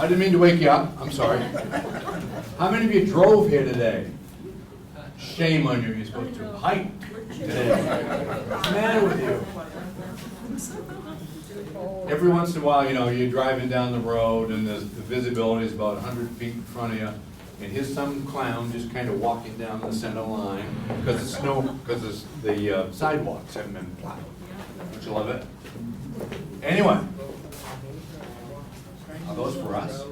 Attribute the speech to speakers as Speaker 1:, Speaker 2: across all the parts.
Speaker 1: I didn't mean to wake you up. I'm sorry. How many of you drove here today? Shame on you. You're supposed to hike today. What's the matter with you? Every once in a while, you know, you're driving down the road and the visibility is about 100 feet in front of you, and here's some clown just kind of walking down the center line because the sidewalks haven't been plowed. Don't you love it? Anyway, are those for us?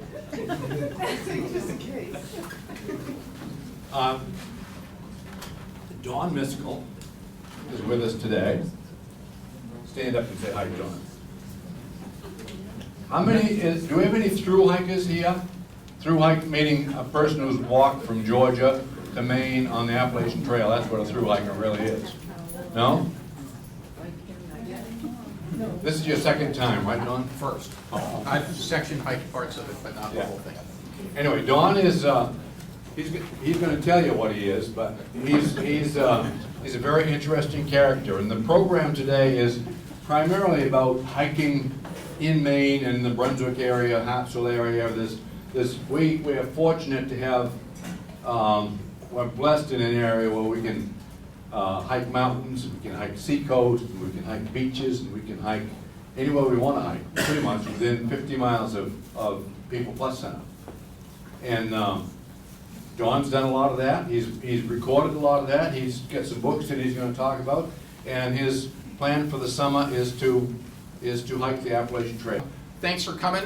Speaker 1: Dawn Miskill is with us today. Stand up and say hi, Dawn. Do we have any through hikers here? Through hike meaning a person who's walked from Georgia to Maine on the Appalachian Trail. That's what a through hiker really is. No? This is your second time, right, Dawn?
Speaker 2: First.
Speaker 1: Oh.
Speaker 2: I've section hiked parts of it, but not the whole thing.
Speaker 1: Anyway, Dawn is he's going to tell you what he is, but he's a very interesting character, and the program today is primarily about hiking in Maine and the Brunswick area, Hartsville area. We're fortunate to have, we're blessed in an area where we can hike mountains, we can hike seacoast, we can hike beaches, and we can hike anywhere we want to hike, pretty much within 50 miles of People Plus Center. And John's done a lot of that. He's recorded a lot of that. He's got some books that he's going to talk about, and his plan for the summer is to hike the Appalachian Trail.
Speaker 2: Thanks for coming.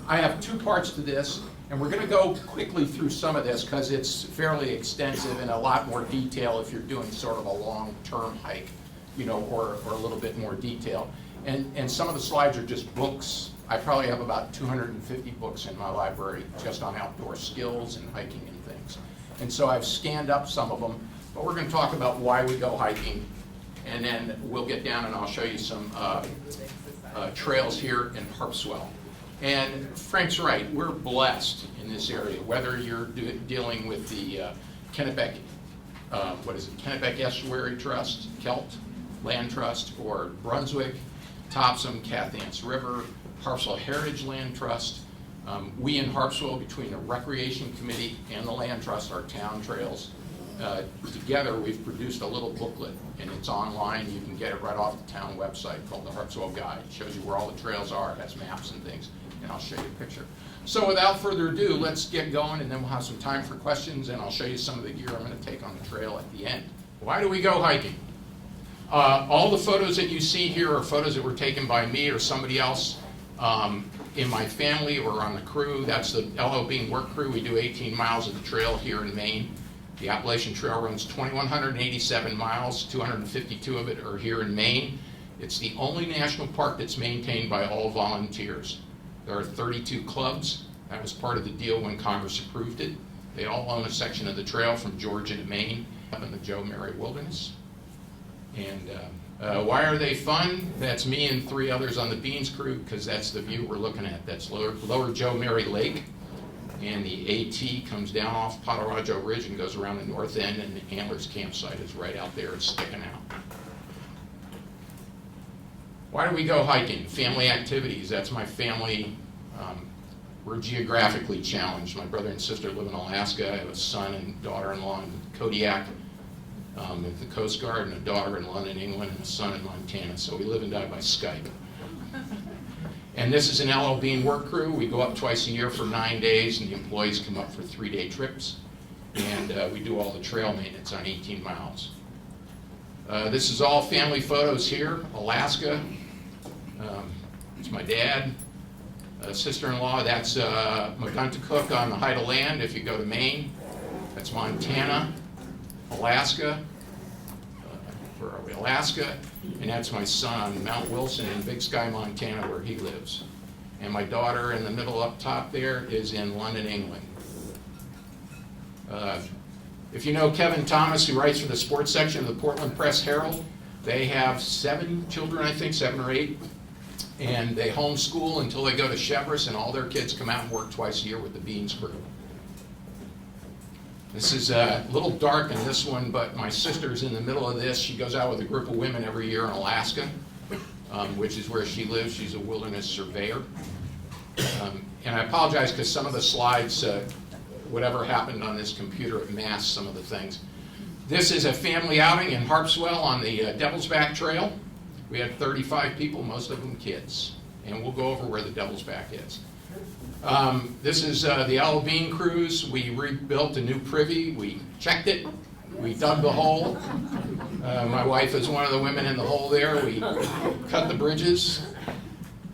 Speaker 2: I have two parts to this, and we're gonna go quickly through some of this because it's fairly extensive and a lot more detail if you're doing sort of a long-term hike, you know, or a little bit more detail. And some of the slides are just books. I probably have about 250 books in my library just on outdoor skills and hiking and things. And so I've scanned up some of them, but we're gonna talk about why we go hiking, and then we'll get down and I'll show you some trails here in Harpswell. And Frank's right, we're blessed in this area, whether you're dealing with the Kennebec, Kennebec Estuary Trust, Kelt Land Trust, or Brunswick, Topsom, Cathants River, Harpswell Heritage Land Trust. We in Harpswell, between the Recreation Committee and the Land Trust, our town trails, together we've produced a little booklet, and it's online. You can get it right off the town website called the Harpswell Guide. It shows you where all the trails are, it has maps and things, and I'll show you a picture. So without further ado, let's get going, and then we'll have some time for questions, and I'll show you some of the gear I'm going to take on the trail at the end. Why do we go hiking? All the photos that you see here are photos that were taken by me or somebody else in my family or on the crew. That's the LO Bean work crew. We do 18 miles of the trail here in Maine. The Appalachian Trail runs 2,187 miles, 252 of it are here in Maine. It's the only national park that's maintained by all volunteers. There are 32 clubs. That was part of the deal when Congress approved it. They all own a section of the trail from Georgia to Maine, up in the Joe Mary Wilderness. And why are they fun? That's me and 3 others on the Beans crew, because that's the view we're looking at. That's lower Joe Mary Lake. And the AT comes down off Potarajo Ridge and goes around the north end, and the Antlers campsite is right out there. It's sticking out. Why do we go hiking? Family activities. That's my family. We're geographically challenged. My brother and sister live in Alaska. I have a son and daughter-in-law in Kodiak with the Coast Guard, and a daughter in London, England, and a son in Montana. So we live and die by Skype. And this is an LL Bean work crew. We go up twice a year for 9 days, and the employees come up for 3-day trips. And we do all the trail maintenance on 18 miles. This is all family photos here. Alaska. It's my dad. Sister-in-law, that's Maguntacook on the Height of Land if you go to Maine. That's Montana, Alaska. Where are we? Alaska. And that's my son on Mount Wilson in Big Sky, Montana, where he lives. And my daughter in the middle up top there is in London, England. If you know Kevin Thomas, who writes for the sports section of the Portland Press Herald, they have 7 children, I think, 7 or 8. And they homeschool until they go to Cheverus, and all their kids come out and work twice a year with the Beans crew. This is a little dark in this one, but my sister's in the middle of this. She goes out with a group of women every year in Alaska, which is where she lives. She's a wilderness surveyor. And I apologize because some of the slides, whatever happened on this computer, it masked some of the things. This is a family outing in Harpswell on the Devil's Back Trail. We had 35 people, most of them kids. And we'll go over where the Devil's Back is. This is the Yellow Bean Cruise. We rebuilt a new privy. We checked it. We dug the hole. My wife is one of the women in the hole there. We cut the bridges.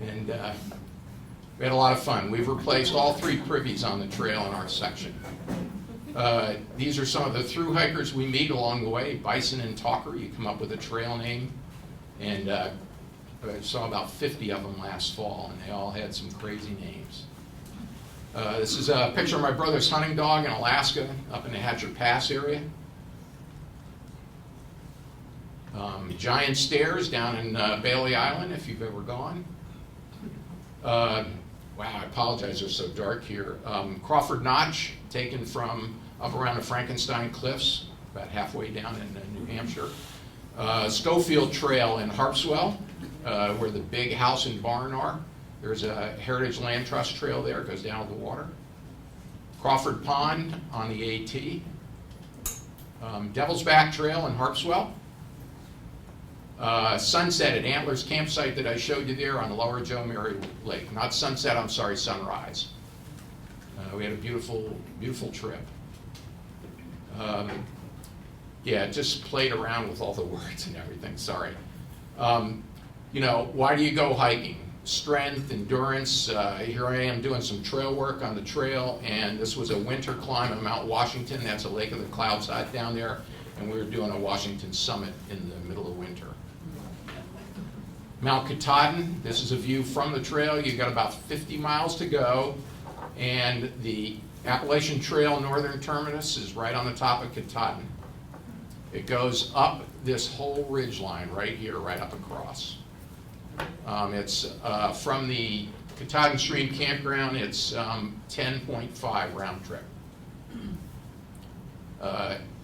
Speaker 2: And we had a lot of fun. We've replaced all 3 privies on the trail in our section. These are some of the through hikers we meet along the way. Bison and Talker, you come up with a trail name. And I saw about 50 of them last fall, and they all had some crazy names. This is a picture of my brother's hunting dog in Alaska, up in the Hatcher Pass area. Giant Stairs down in Bailey Island, if you've ever gone. Wow, I apologize, they're so dark here. Crawford Notch, taken from up around the Frankenstein Cliffs, about halfway down in New Hampshire. Schofield Trail in Harpswell, where the big house and barn are. There's a Heritage Land Trust trail there, it goes down to the water. Crawford Pond on the AT. Devil's Back Trail in Harpswell. Sunset at Antlers Campsite that I showed you there on the Lower Joe Mary Lake. Not sunset, I'm sorry, sunrise. We had a beautiful, beautiful trip. Yeah, just played around with all the words and everything, sorry. You know, why do you go hiking? Strength, endurance. Here I am doing some trail work on the trail, and this was a winter climb of Mount Washington. That's a Lake of the Clouds out down there, and we were doing a Washington summit in the middle of winter. Mount Katahdin, this is a view from the trail. You've got about 50 miles to go, and the Appalachian Trail Northern Terminus is right on the top of Katahdin. It goes up this whole ridge line right here, right up across. It's from the Katahdin Stream Campground, it's 10.5 round trip.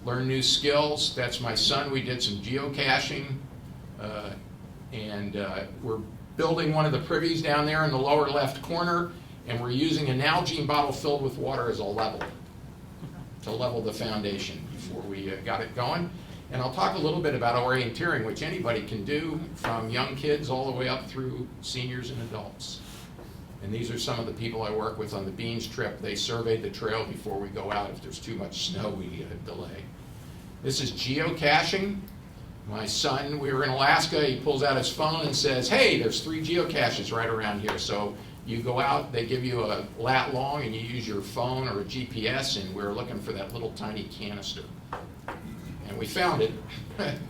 Speaker 2: Learn new skills, that's my son. We did some geocaching, and we're building one of the privies down there in the lower left corner, and we're using an Nalgene bottle filled with water as a level to level the foundation before we got it going. And I'll talk a little bit about orienteering, which anybody can do, from young kids all the way up through seniors and adults. And these are some of the people I work with on the Beans trip. They surveyed the trail before we go out. If there's too much snow, we delay. This is geocaching. My son, we were in Alaska, he pulls out his phone and says, hey, there's 3 geocaches right around here. So you go out, they give you a lat long, and you use your phone or a GPS, and we're looking for that little tiny canister. And we found it,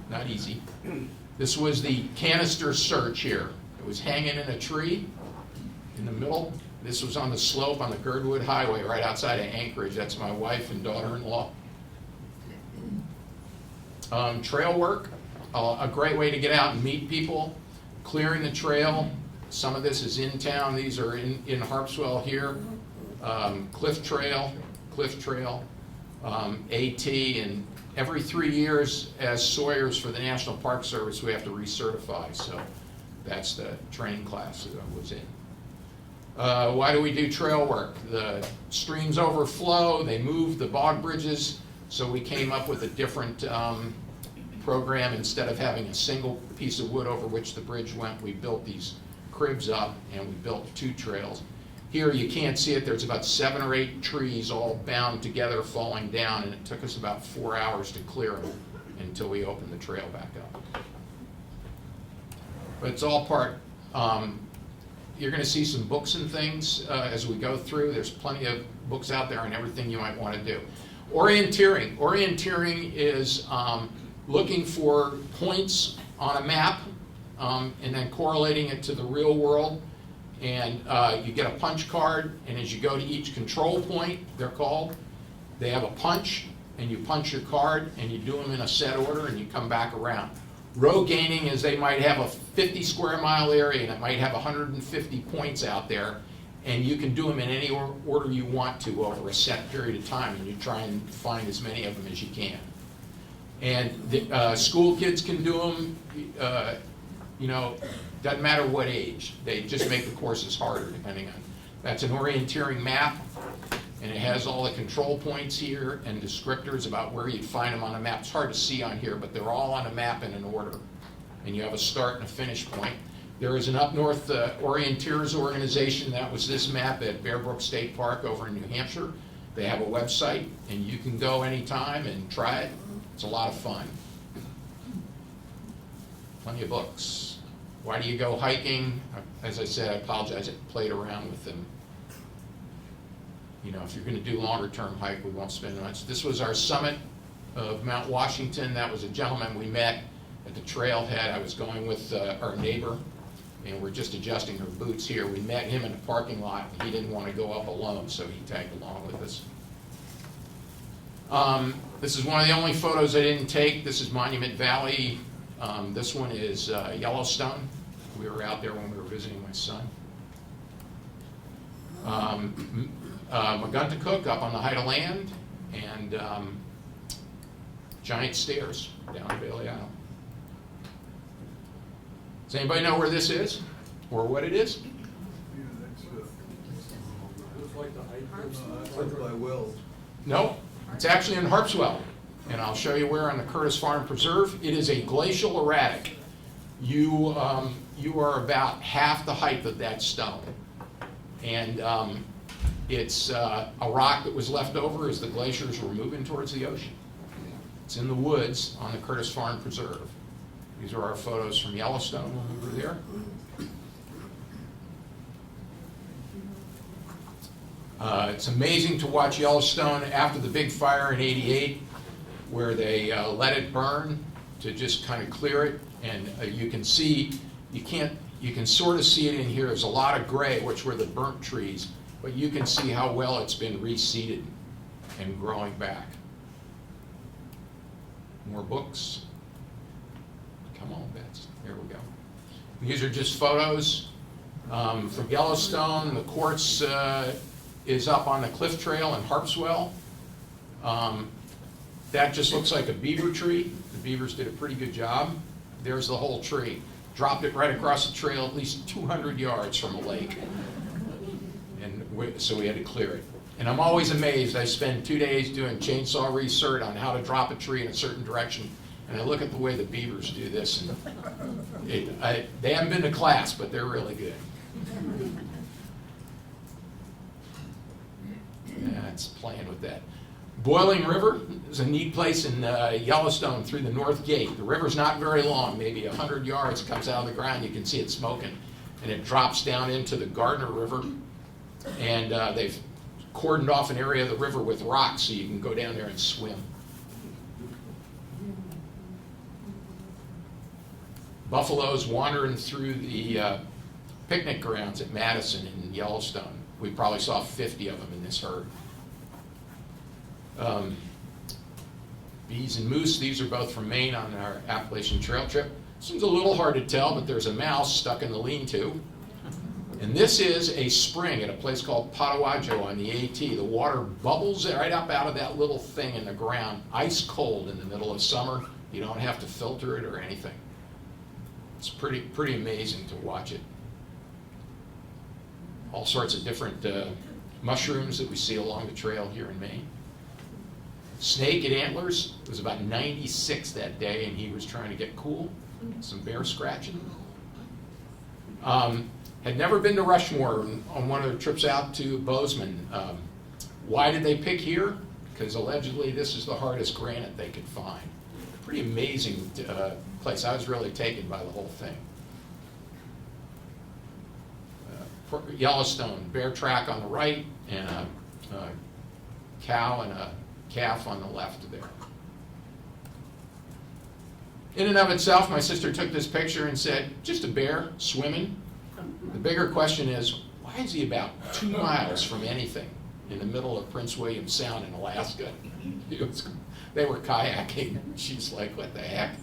Speaker 2: not easy. This was the canister search here. It was hanging in a tree in the middle. This was on the slope on the Girdwood Highway right outside of Anchorage. That's my wife and daughter-in-law. Trail work, a great way to get out and meet people. Clearing the trail. Some of this is in town. These are in Harpswell here. Cliff Trail, AT, and every 3 years as Sawyers for the National Park Service, we have to recertify. So that's the training class that I was in. Why do we do trail work? The streams overflow, they move the bog bridges, so we came up with a different program. Instead of having a single piece of wood over which the bridge went, we built these cribs up and we built 2 trails. Here you can't see it, there's about 7 or 8 trees all bound together falling down, and it took us about 4 hours to clear them until we opened the trail back up. But it's all part, you're going to see some books and things as we go through. There's plenty of books out there on everything you might want to do. Orienteering. Orienteering is looking for points on a map and then correlating it to the real world. And you get a punch card, and as you go to each control point, they're called, they have a punch, and you punch your card, and you do them in a set order, and you come back around. Row gaining is they might have a 50 square mile area, and it might have 150 points out there, and you can do them in any order you want to over a set period of time, and you try and find as many of them as you can. And the, school kids can do them, you know, doesn't matter what age. They just make the courses harder depending on. That's an orienteering map, and it has all the control points here and descriptors about where you'd find them on a map. It's hard to see on here, but they're all on a map in an order. And you have a start and a finish point. There is an up north orienteers organization. That was this map at Bear Brook State Park over in New Hampshire. They have a website, and you can go anytime and try it. It's a lot of fun. Plenty of books. Why do you go hiking? As I said, I apologize, I played around with them. You know, if you're going to do longer term hike, we won't spend much. This was our summit of Mount Washington. That was a gentleman we met at the trailhead. I was going with our neighbor, and we're just adjusting her boots here. We met him in the parking lot, and he didn't want to go up alone, so he tagged along with us. This is one of the only photos I didn't take. This is Monument Valley. This one is Yellowstone. We were out there when we were visiting my son. Maguntacook up on the height of land, and giant stairs down to Bailey Isle. Does anybody know where this is or what it is? No, it's actually in Harpswell, and I'll show you where on the Curtis Farm Preserve. It is a glacial erratic. You are about half the height of that stone, and it's a rock that was left over as the glaciers were moving towards the ocean. It's in the woods on the Curtis Farm Preserve. These are our photos from Yellowstone when we were there. It's amazing to watch Yellowstone after the big fire in '88, where they let it burn to just kind of clear it, and you can see, you can sort of see it in here. There's a lot of gray, which were the burnt trees, but you can see how well it's been reseeded and growing back. More books. Come on, Bets. Here we go. These are just photos from Yellowstone. The quartz is up on the cliff trail in Harpswell. That just looks like a beaver tree. The beavers did a pretty good job. There's the whole tree. Dropped it right across the trail, at least 200 yards from a lake. And so we had to clear it. And I'm always amazed. I spend 2 days doing chainsaw research on how to drop a tree in a certain direction. And I look at the way the beavers do this, and they haven't been to class, but they're really good. Yeah, it's playing with that. Boiling River is a neat place in Yellowstone through the North Gate. The river's not very long, maybe 100 yards. It comes out of the ground, you can see it smoking. And it drops down into the Gardner River. And they've cordoned off an area of the river with rocks so you can go down there and swim. Buffaloes wandering through the picnic grounds at Madison and Yellowstone. We probably saw 50 of them in this herd. Bees and moose, these are both from Maine on our Appalachian Trail trip. This one's a little hard to tell, but there's a mouse stuck in the lean-to. And this is a spring at a place called Patawajo on the AT. The water bubbles right up out of that little thing in the ground, ice cold in the middle of summer. You don't have to filter it or anything. It's pretty amazing to watch it. All sorts of different mushrooms that we see along the trail here in Maine. Snake at Antlers, it was about 96 that day, and he was trying to get cool. Some bear scratching. Had never been to Rushmore on one of the trips out to Bozeman. Why did they pick here? Because allegedly this is the hardest granite they could find. Pretty amazing place. I was really taken by the whole thing. Yellowstone, bear track on the right, and a cow and a calf on the left there. In and of itself, my sister took this picture and said, just a bear swimming. The bigger question is, why is he about 2 miles from anything in the middle of Prince William Sound in Alaska? They were kayaking. She's like, what the heck?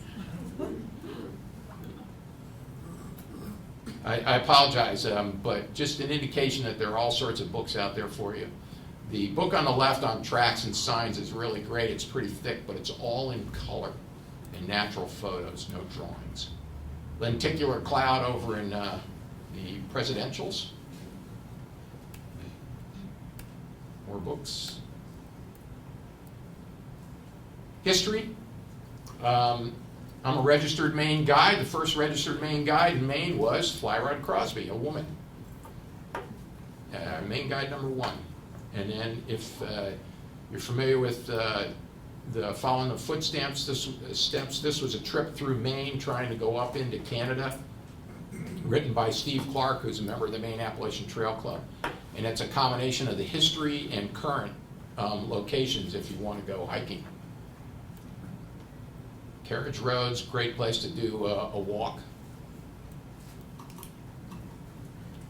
Speaker 2: I apologize, but just an indication that there are all sorts of books out there for you. The book on the left on tracks and signs is really great. It's pretty thick, but it's all in color and natural photos, no drawings. Lenticular cloud over in the presidentials. More books. History. I'm a registered Maine guide. The first registered Maine guide in Maine was Fly Rod Crosby, a woman. Maine guide number 1. And then if you're familiar with the Following the Footsteps, this was a trip through Maine trying to go up into Canada, written by Steve Clark, who's a member of the Maine Appalachian Trail Club. And it's a combination of the history and current locations if you want to go hiking. Carriage Roads, great place to do a walk.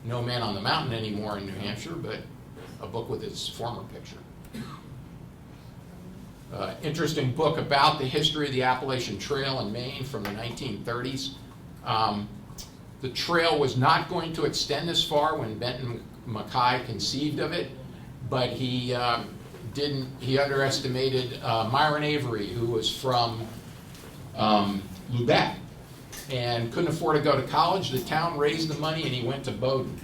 Speaker 2: No Man on the Mountain anymore in New Hampshire, but a book with his former picture. Interesting book about the history of the Appalachian Trail in Maine from the 1930s. The trail was not going to extend this far when Benton Mackay conceived of it, but he underestimated Myron Avery, who was from Lubec and couldn't afford to go to college. The town raised the money and he went to Bowdoin.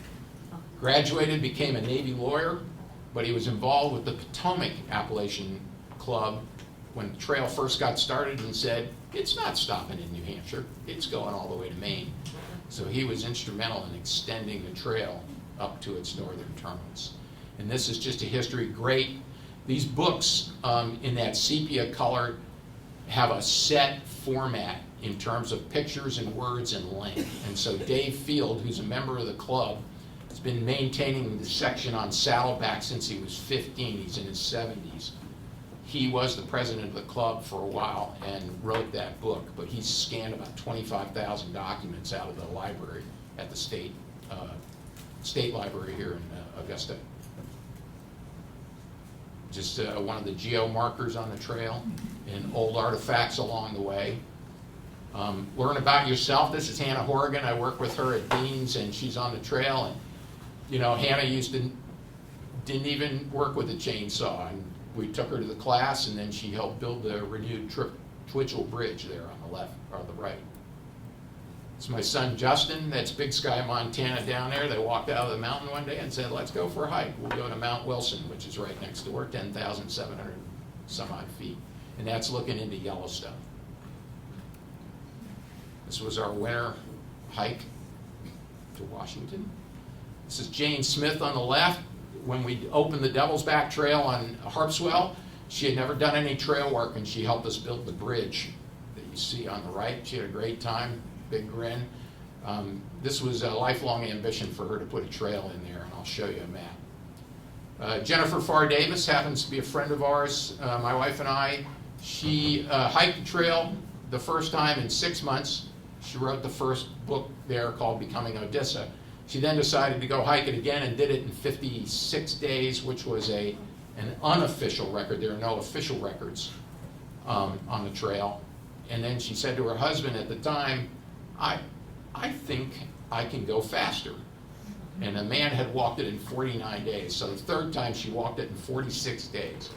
Speaker 2: Graduated, became a Navy lawyer, but he was involved with the Potomac Appalachian Club when the trail first got started and said, it's not stopping in New Hampshire, it's going all the way to Maine. So he was instrumental in extending the trail up to its northern terminus. And this is just a history, great. These books in that sepia color have a set format in terms of pictures and words and length. And so Dave Field, who's a member of the club, has been maintaining the section on Saddleback since he was 15. He's in his 70s. He was the president of the club for a while and wrote that book, but he's scanned about 25,000 documents out of the library at the state library here in Augusta. Just one of the geo markers on the trail and old artifacts along the way. Learn about yourself. This is Hannah Horrigan. I work with her at Dean's, and she's on the trail. And you know, Hannah didn't even work with a chainsaw, and we took her to the class, and then she helped build the renewed Twitchell Bridge there on the left or the right. It's my son Justin. That's Big Sky, Montana down there. They walked out of the mountain one day and said, let's go for a hike. We'll go to Mount Wilson, which is right next door, 10,700 some odd feet. And that's looking into Yellowstone. This was our winter hike to Washington. This is Jane Smith on the left. When we opened the Devil's Back Trail on Harpswell, she had never done any trail work, and she helped us build the bridge that you see on the right. She had a great time, big grin. This was a lifelong ambition for her to put a trail in there, and I'll show you a map. Jennifer Farr Davis happens to be a friend of ours, my wife and I. She hiked the trail the first time in 6 months. She wrote the first book there called Becoming Odessa. She then decided to go hike it again and did it in 56 days, which was an unofficial record. There are no official records on the trail. And then she said to her husband at the time, I think I can go faster. And the man had walked it in 49 days. So the third time she walked it in 46 days.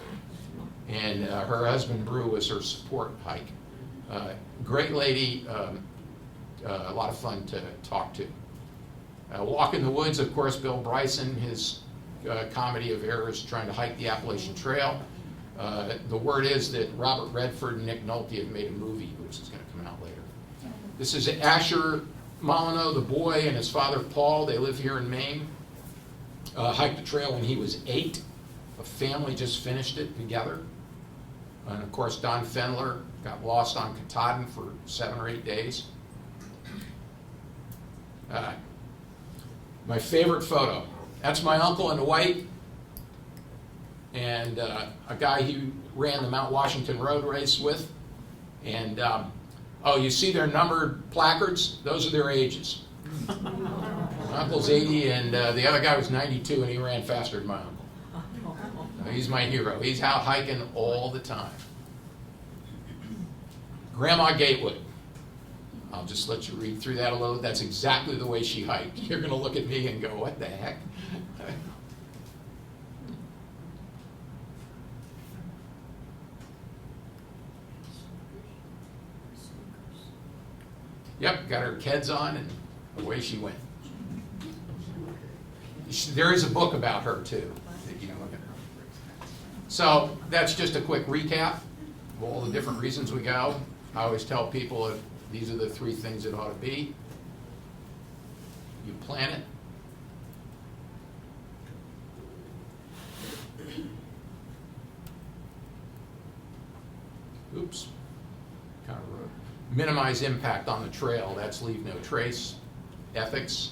Speaker 2: And her husband, Brew, was her support hike. Great lady, a lot of fun to talk to. Walk in the Woods, of course, Bill Bryson, his comedy of errors trying to hike the Appalachian Trail. The word is that Robert Redford and Nick Nolte have made a movie, which is going to come out later. This is Asher Molyneux, the boy, and his father, Paul. They live here in Maine. Hiked the trail when he was 8. A family just finished it together. And, of course, Don Fendler got lost on Katahdin for 7 or 8 days. My favorite photo. That's my uncle in the white, and a guy he ran the Mount Washington Road race with. And, oh, you see their numbered placards? Those are their ages. My uncle's 80, and the other guy was 92, and he ran faster than my uncle. He's my hero. He's out hiking all the time. Grandma Gatewood. I'll just let you read through that a little. That's exactly the way she hiked. You're going to look at me and go, what the heck? Yep, got her Keds on, and away she went. There is a book about her, too, that you can look at. So that's just a quick recap of all the different reasons we go. I always tell people that these are the 3 things it ought to be. You plan it. Oops. Kind of wrote. Minimize impact on the trail. That's leave no trace. Ethics.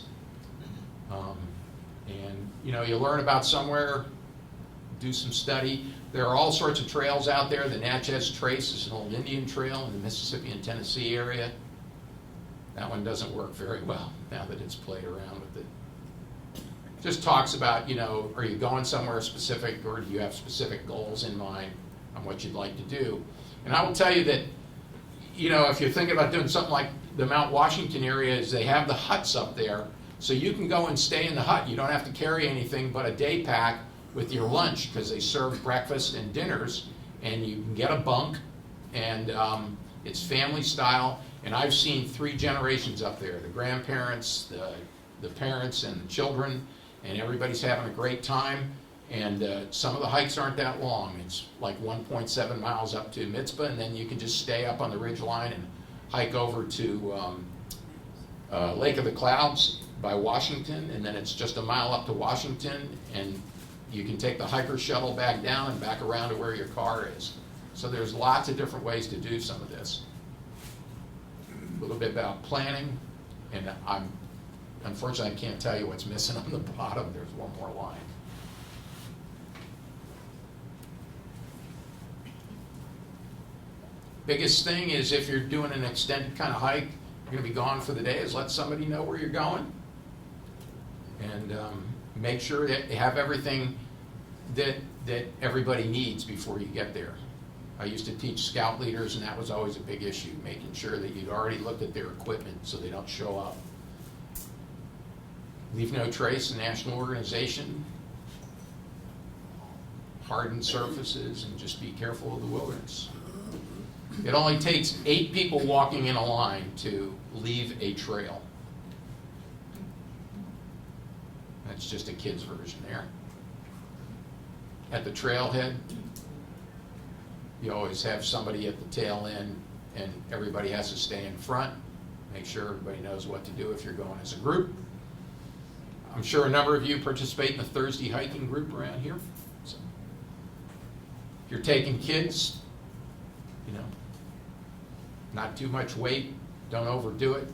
Speaker 2: And you know, you learn about somewhere, do some study. There are all sorts of trails out there. The Natchez Trace is an old Indian trail in the Mississippi and Tennessee area. That one doesn't work very well now that it's played around with it. Just talks about, you know, are you going somewhere specific, or do you have specific goals in mind on what you'd like to do? And I will tell you that, you know, if you're thinking about doing something like the Mount Washington area, is they have the huts up there, so you can go and stay in the hut. You don't have to carry anything but a day pack with your lunch, because they serve breakfast and dinners, and you can get a bunk, and it's family style. And I've seen 3 generations up there: the grandparents, the parents, and the children, and everybody's having a great time. And some of the hikes aren't that long. It's like 1.7 miles up to Mitzpah, and then you can just stay up on the ridge line and hike over to Lake of the Clouds by Washington, and then it's just a mile up to Washington, and you can take the hiker shuttle back down and back around to where your car is. So there's lots of different ways to do some of this. A little bit about planning, and unfortunately I can't tell you what's missing on the bottom. There's one more line. Biggest thing is, if you're doing an extended kind of hike, you're going to be gone for the day, is let somebody know where you're going. And make sure that you have everything that everybody needs before you get there. I used to teach scout leaders, and that was always a big issue, making sure that you'd already looked at their equipment so they don't show up. Leave no trace, a national organization. Hardened surfaces, and just be careful of the wilderness. It only takes 8 people walking in a line to leave a trail. That's just a kid's version there. At the trailhead, you always have somebody at the tail end, and everybody has to stay in front. Make sure everybody knows what to do if you're going as a group. I'm sure a number of you participate in the Thursday hiking group around here. So if you're taking kids, you know, not too much weight, don't overdo it,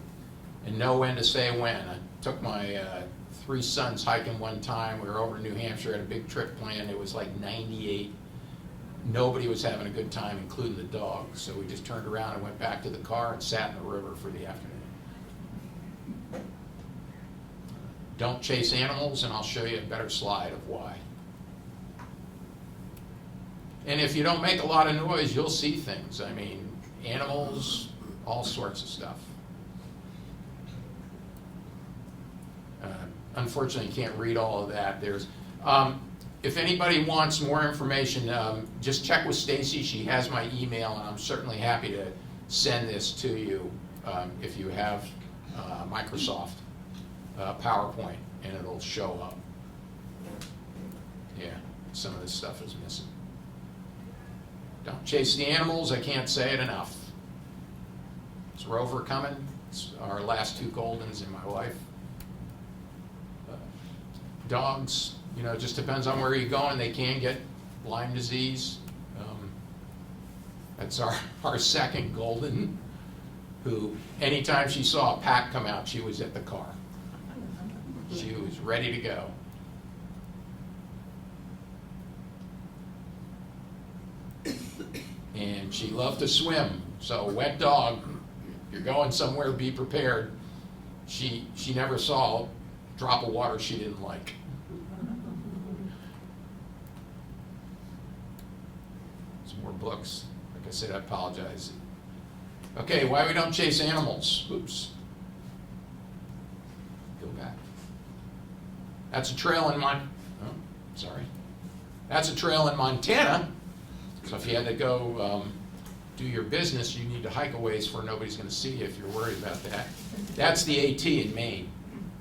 Speaker 2: and know when to say when. I took my 3 sons hiking one time. We were over in New Hampshire, had a big trip planned. It was like 98. Nobody was having a good time, including the dog. So we just turned around and went back to the car and sat in the river for the afternoon. Don't chase animals, and I'll show you a better slide of why. And if you don't make a lot of noise, you'll see things. I mean, animals, all sorts of stuff. Unfortunately, you can't read all of that. There's, if anybody wants more information, just check with Stacy. She has my email, and I'm certainly happy to send this to you if you have Microsoft PowerPoint, and it'll show up. Yeah, some of this stuff is missing. Don't chase the animals. I can't say it enough. Is Rover coming? It's our last 2 Goldens in my life. Dogs, you know, it just depends on where you're going. They can get Lyme disease. That's our second Golden, who anytime she saw a pack come out, she was at the car. She was ready to go. And she loved to swim, so wet dog, if you're going somewhere, be prepared. She never saw a drop of water she didn't like. Some more books. Like I said, I apologize. Okay, why we don't chase animals. Oops. Go back. That's a trail in That's a trail in Montana. So if you had to go do your business, you need to hike a ways where nobody's going to see you if you're worried about that. That's the AT in Maine.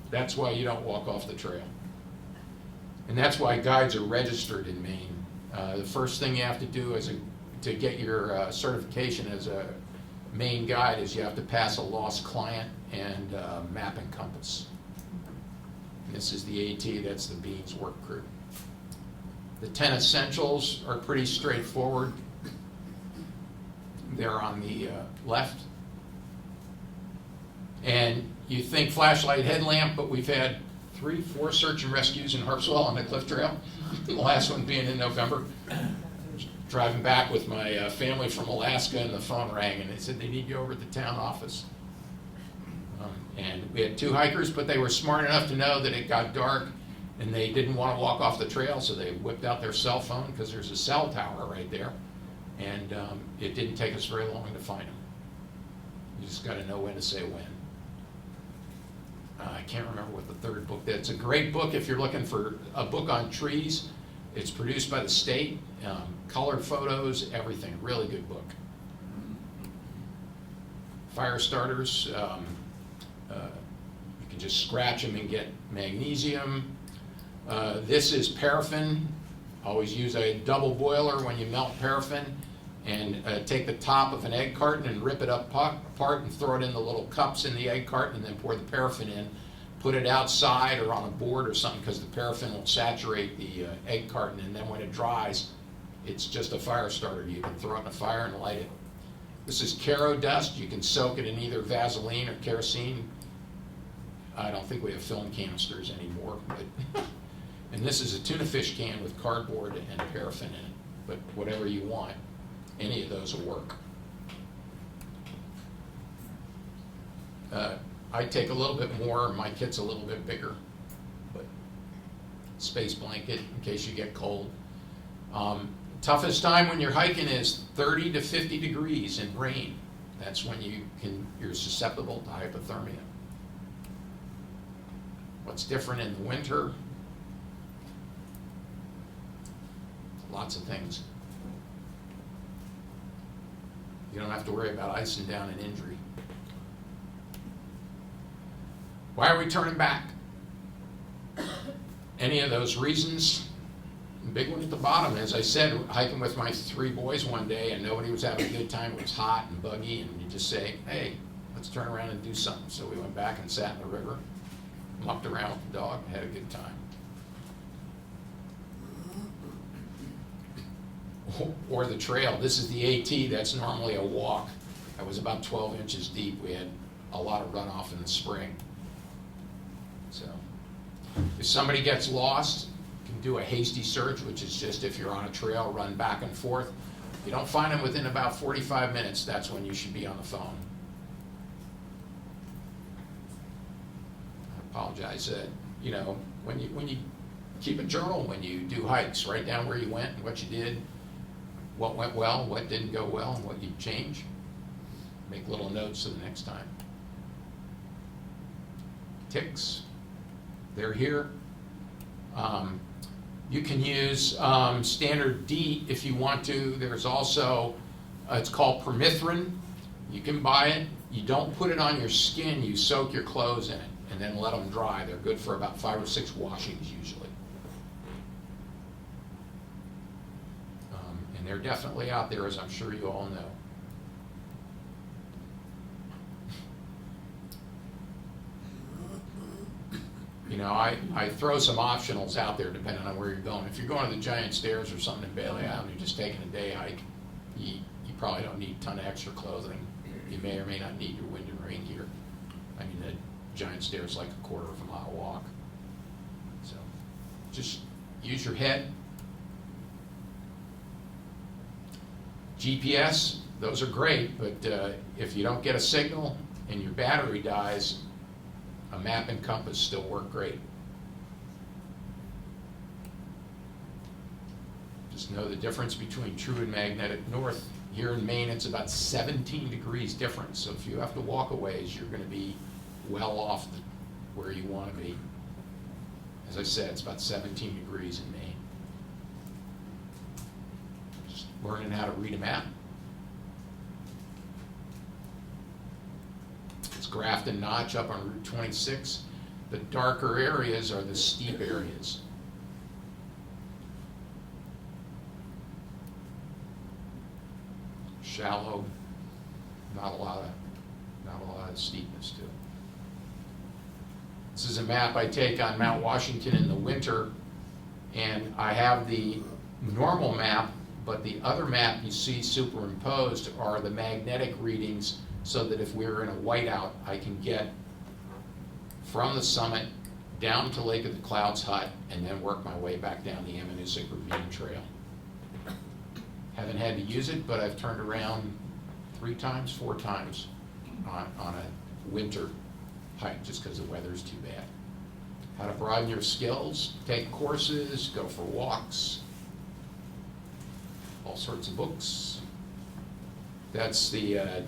Speaker 2: That's why you don't walk off the trail. And that's why guides are registered in Maine. The first thing you have to do to get your certification as a main guide is you have to pass a lost client and map and compass. This is the AT, that's the Beans work crew. The 10 essentials are pretty straightforward. They're on the left. And you think flashlight, headlamp, but we've had 3-4 search and rescues in Harpswell on the Cliff Trail. The last one being in November. Driving back with my family from Alaska, and the phone rang, and they said they need you over at the town office. And we had 2 hikers, but they were smart enough to know that it got dark, and they didn't want to walk off the trail, so they whipped out their cell phone, because there's a cell tower right there. And it didn't take us very long to find them. You just got to know when to say when. I can't remember what the third book. It's a great book if you're looking for a book on trees. It's produced by the state, colored photos, everything. Really good book. Fire starters, you can just scratch them and get magnesium. This is paraffin. Always use a double boiler when you melt paraffin, and take the top of an egg carton and rip it apart and throw it in the little cups in the egg carton, and then pour the paraffin in. Put it outside or on a board or something, because the paraffin will saturate the egg carton, and then when it dries, it's just a fire starter. You can throw it in the fire and light it. This is Caro dust. You can soak it in either Vaseline or kerosene. I don't think we have film canisters anymore, but and this is a tuna fish can with cardboard and paraffin in it, but whatever you want, any of those will work. I take a little bit more, my kit's a little bit bigger, but space blanket in case you get cold. Toughest time when you're hiking is 30 to 50 degrees in rain. That's when you're susceptible to hypothermia. What's different in the winter? Lots of things. You don't have to worry about icing down an injury. Why are we turning back? Any of those reasons? The big one at the bottom, as I said, hiking with my 3 boys one day and nobody was having a good time. It was hot and buggy, and you just say, hey, let's turn around and do something. So we went back and sat in the river, mucked around with the dog, and had a good time. Or the trail. This is the AT. That's normally a walk. That was about 12 inches deep. We had a lot of runoff in the spring. So if somebody gets lost, you can do a hasty search, which is just if you're on a trail, run back and forth. If you don't find them within about 45 minutes, that's when you should be on the phone. I apologize. You know, when you keep a journal when you do hikes, write down where you went and what you did, what went well, what didn't go well, and what you'd change. Make little notes for the next time. Ticks. They're here. You can use standard DEET if you want to. There's also, it's called permethrin. You can buy it. You don't put it on your skin. You soak your clothes in it and then let them dry. They're good for about 5 or 6 washings usually. And they're definitely out there, as I'm sure you all know. You know, I throw some optionals out there depending on where you're going. If you're going to the Giant Stairs or something in Bailey Island, you're just taking a day hike, you probably don't need a ton of extra clothing. You may or may not need your wind and rain gear. I mean, the Giant Stairs is like a 1/4 of a mile walk. So just use your head. GPS, those are great, but if you don't get a signal and your battery dies, a map and compass still work great. Just know the difference between true and magnetic north. Here in Maine, it's about 17 degrees difference. So if you have to walk a ways, you're going to be well off where you want to be. As I said, it's about 17 degrees in Maine. Just learning how to read a map. Grafton Notch up on Route 26. The darker areas are the steep areas. shallow, not a lot of steepness to it. This is a map I take on Mount Washington in the winter, and I have the normal map, but the other map you see superimposed are the magnetic readings, so that if we're in a whiteout, I can get from the summit down to Lake of the Clouds Hut and then work my way back down the Ammonoosuc Ravine Trail. Haven't had to use it, but I've turned around 4 times on a winter hike just because the weather's too bad. How to broaden your skills, take courses, go for walks, all sorts of books. That's the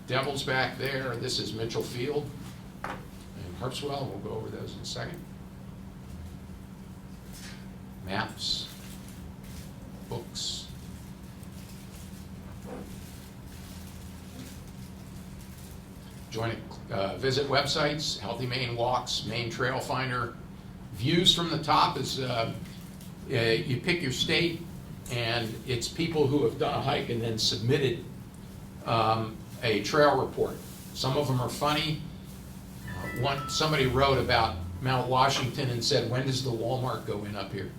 Speaker 2: Devils back there. This is Mitchell Field and Harpswell. We'll go over those in a second. Maps, books. Visit websites, Healthy Maine Walks, Maine Trail Finder. Views from the top is, you pick your state, and it's people who have done a hike and then submitted a trail report. Some of them are funny. Somebody wrote about Mount Washington and said, when does the Walmart go in up here?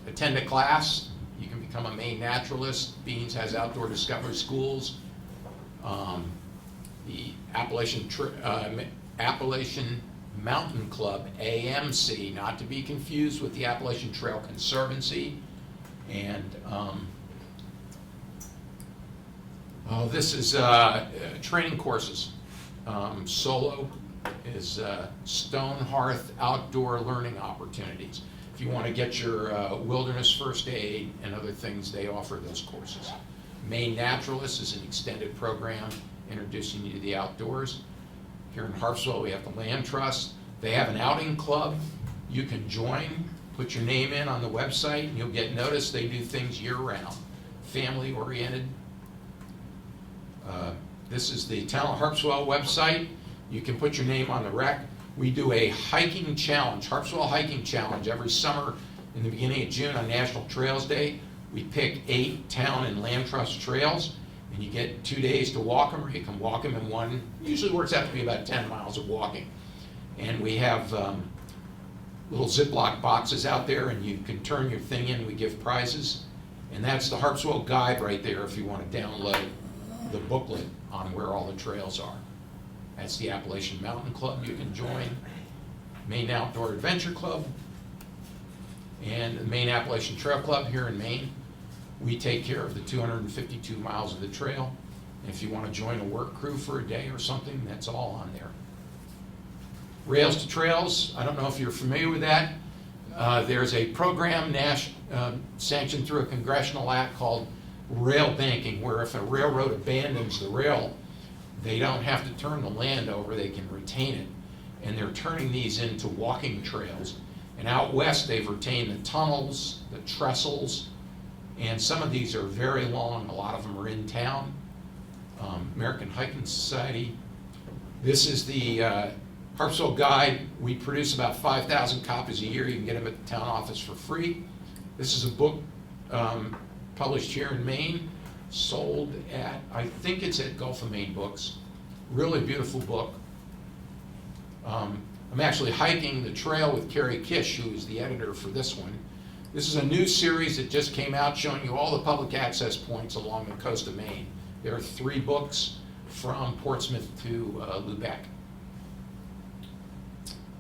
Speaker 2: Attend a class. You can become a Maine naturalist. Beans has outdoor discovery schools. The Appalachian Mountain Club, AMC, not to be confused with the Appalachian Trail Conservancy. And this is training courses. Solo is Stone Hearth Outdoor Learning Opportunities. If you want to get your wilderness first aid and other things, they offer those courses. Maine Naturalist is an extended program introducing you to the outdoors. Here in Harpswell, we have the Land Trust. They have an outing club. You can join, put your name in on the website, and you'll get notice. They do things year-round, family-oriented. This is the Town of Harpswell website. You can put your name on the rec. We do a hiking challenge, Harpswell Hiking Challenge, every summer in the beginning of June on National Trails Day. We pick 8 town and land trust trails, and you get 2 days to walk them, or you can walk them in one. Usually works out to be about 10 miles of walking. And we have little Ziploc boxes out there, and you can turn your thing in. We give prizes. And that's the Harpswell Guide right there if you want to download the booklet on where all the trails are. That's the Appalachian Mountain Club you can join, Maine Outdoor Adventure Club, and the Maine Appalachian Trail Club here in Maine. We take care of the 252 miles of the trail. And if you want to join a work crew for a day or something, that's all on there. Rails to Trails, I don't know if you're familiar with that. There's a program sanctioned through a congressional act called rail banking, where if a railroad abandons the rail, they don't have to turn the land over, they can retain it. And they're turning these into walking trails. And out west, they've retained the tunnels, the trestles, and some of these are very long. A lot of them are in town. American Hiking Society. This is the Harpswell Guide. We produce about 5,000 copies a year. You can get them at the town office for free. This is a book published here in Maine, sold at, I think it's at Gulf of Maine Books. Really beautiful book. I'm actually hiking the trail with Carrie Kish, who is the editor for this one. This is a new series that just came out showing you all the public access points along the coast of Maine. There are 3 books from Portsmouth to Lubec.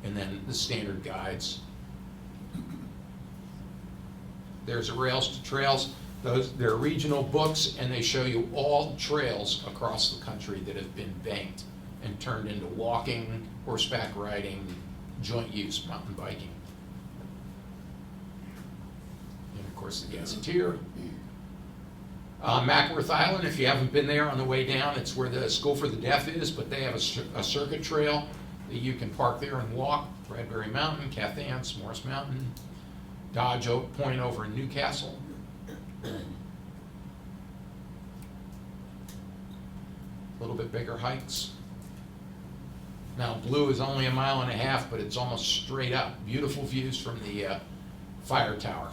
Speaker 2: And then the standard guides. There's a Rails to Trails. They're regional books, and they show you all trails across the country that have been banked and turned into walking, horseback riding, joint use mountain biking. And of course the Gazetteer. Mackworth Island, if you haven't been there on the way down, it's where the School for the Deaf is, but they have a circuit trail that you can park there and walk. Bradbury Mountain, Cathance, Morris Mountain, Dodge Oak Point over in Newcastle. A little bit bigger hikes. Mount Blue is only 1.5 miles, but it's almost straight up. Beautiful views from the fire tower.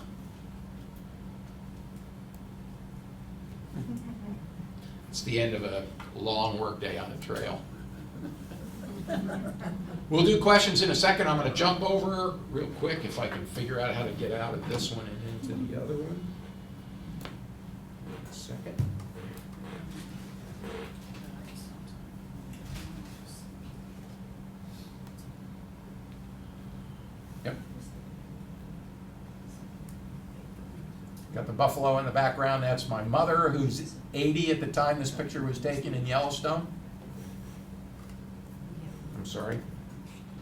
Speaker 2: It's the end of a long work day on the trail. We'll do questions in a second. I'm going to jump over real quick if I can figure out how to get out of this one and into the other one. A second. Yep. Got the buffalo in the background. That's my mother, who's 80 at the time this picture was taken in Yellowstone. I'm sorry.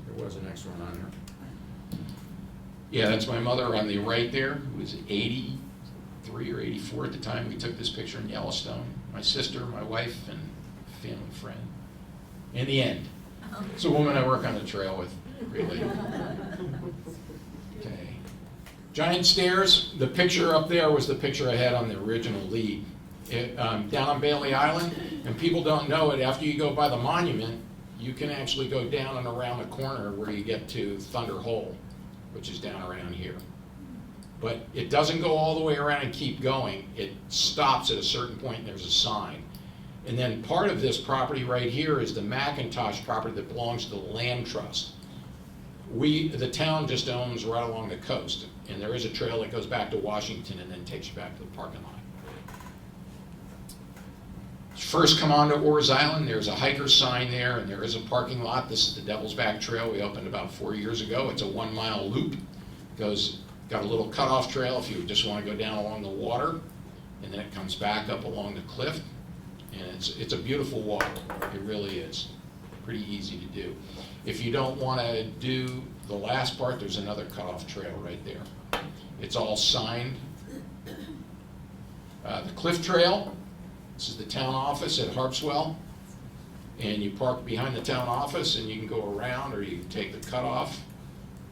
Speaker 2: There was an next one on there. Yeah, that's my mother on the right there, who was 83 or 84 at the time we took this picture in Yellowstone. My sister, my wife, and family friend. In the end. It's a woman I work on the trail with, really. Okay. Giant stairs. The picture up there was the picture I had on the original lead. Down on Bailey Island, and people don't know it, after you go by the monument, you can actually go down and around the corner where you get to Thunder Hole, which is down around here. But it doesn't go all the way around and keep going. It stops at a certain point and there's a sign. And then part of this property right here is the McIntosh property that belongs to the Land Trust. The town just owns right along the coast, and there is a trail that goes back to Washington and then takes you back to the parking lot. First come on to Orr's Island, there's a hiker's sign there, and there is a parking lot. This is the Devil's Back Trail we opened about 4 years ago. It's a 1 mile loop. Got a little cutoff trail if you just want to go down along the water, and then it comes back up along the cliff. And it's a beautiful walk. It really is. Pretty easy to do. If you don't want to do the last part, there's another cutoff trail right there. It's all signed. The Cliff Trail. This is the town office at Harpswell, and you park behind the town office and you can go around, or you can take the cutoff,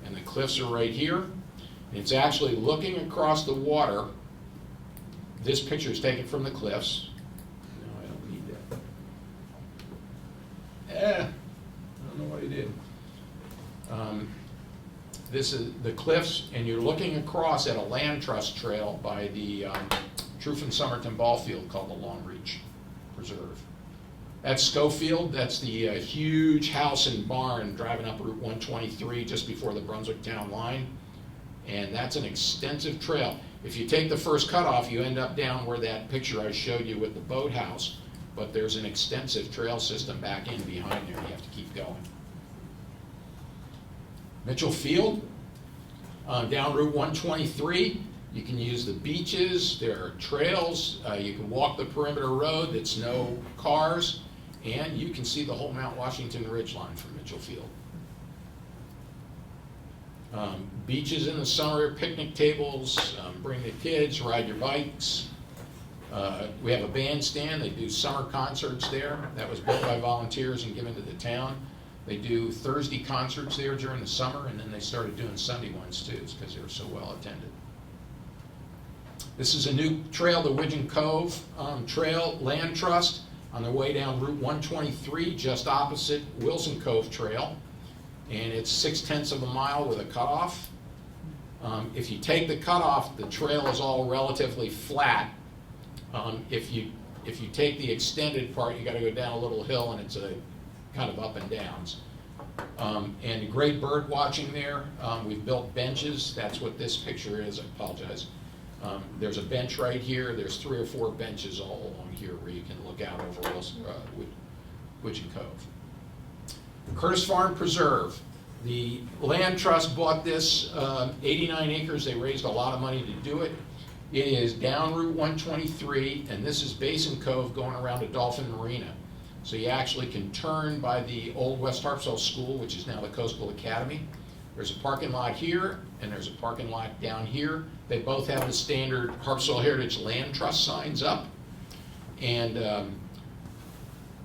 Speaker 2: and the cliffs are right here. And it's actually looking across the water. This picture is taken from the cliffs. No, I don't need that. I don't know what I did. This is the cliffs, and you're looking across at a land trust trail by the Truth and Somerton ball field called the Long Reach Preserve. That's Schofield. That's the huge house and barn driving up Route 123 just before the Brunswick town line. And that's an extensive trail. If you take the first cutoff, you end up down where that picture I showed you with the boathouse. But there's an extensive trail system back in behind there. You have to keep going. Mitchell Field, down Route 123. You can use the beaches, there are trails, you can walk the perimeter road that's no cars, and you can see the whole Mount Washington ridgeline from Mitchell Field. Beaches in the summer, picnic tables, bring the kids, ride your bikes. We have a bandstand, they do summer concerts there. That was built by volunteers and given to the town. They do Thursday concerts there during the summer, and then they started doing Sunday ones too, because they were so well attended. This is a new trail, the Widgeon Cove Trail Land Trust, on their way down Route 123, just opposite Wilson Cove Trail. And it's 6/10 of a mile with a cutoff. If you take the cutoff, the trail is all relatively flat. If you take the extended part, you got to go down a little hill, and it's a kind of up and downs. And great bird watching there. We've built benches. That's what this picture is. I apologize. There's a bench right here. There's 3 or 4 benches all along here where you can look out over Widgeon Cove. Curtis Farm Preserve. The Land Trust bought this 89 acres. They raised a lot of money to do it. It is down Route 123, and this is Basin Cove going around to Dolphin Marina. So you actually can turn by the old West Harpswell School, which is now the Coastal Academy. There's a parking lot here, and there's a parking lot down here. They both have the standard Harpswell Heritage Land Trust signs up. And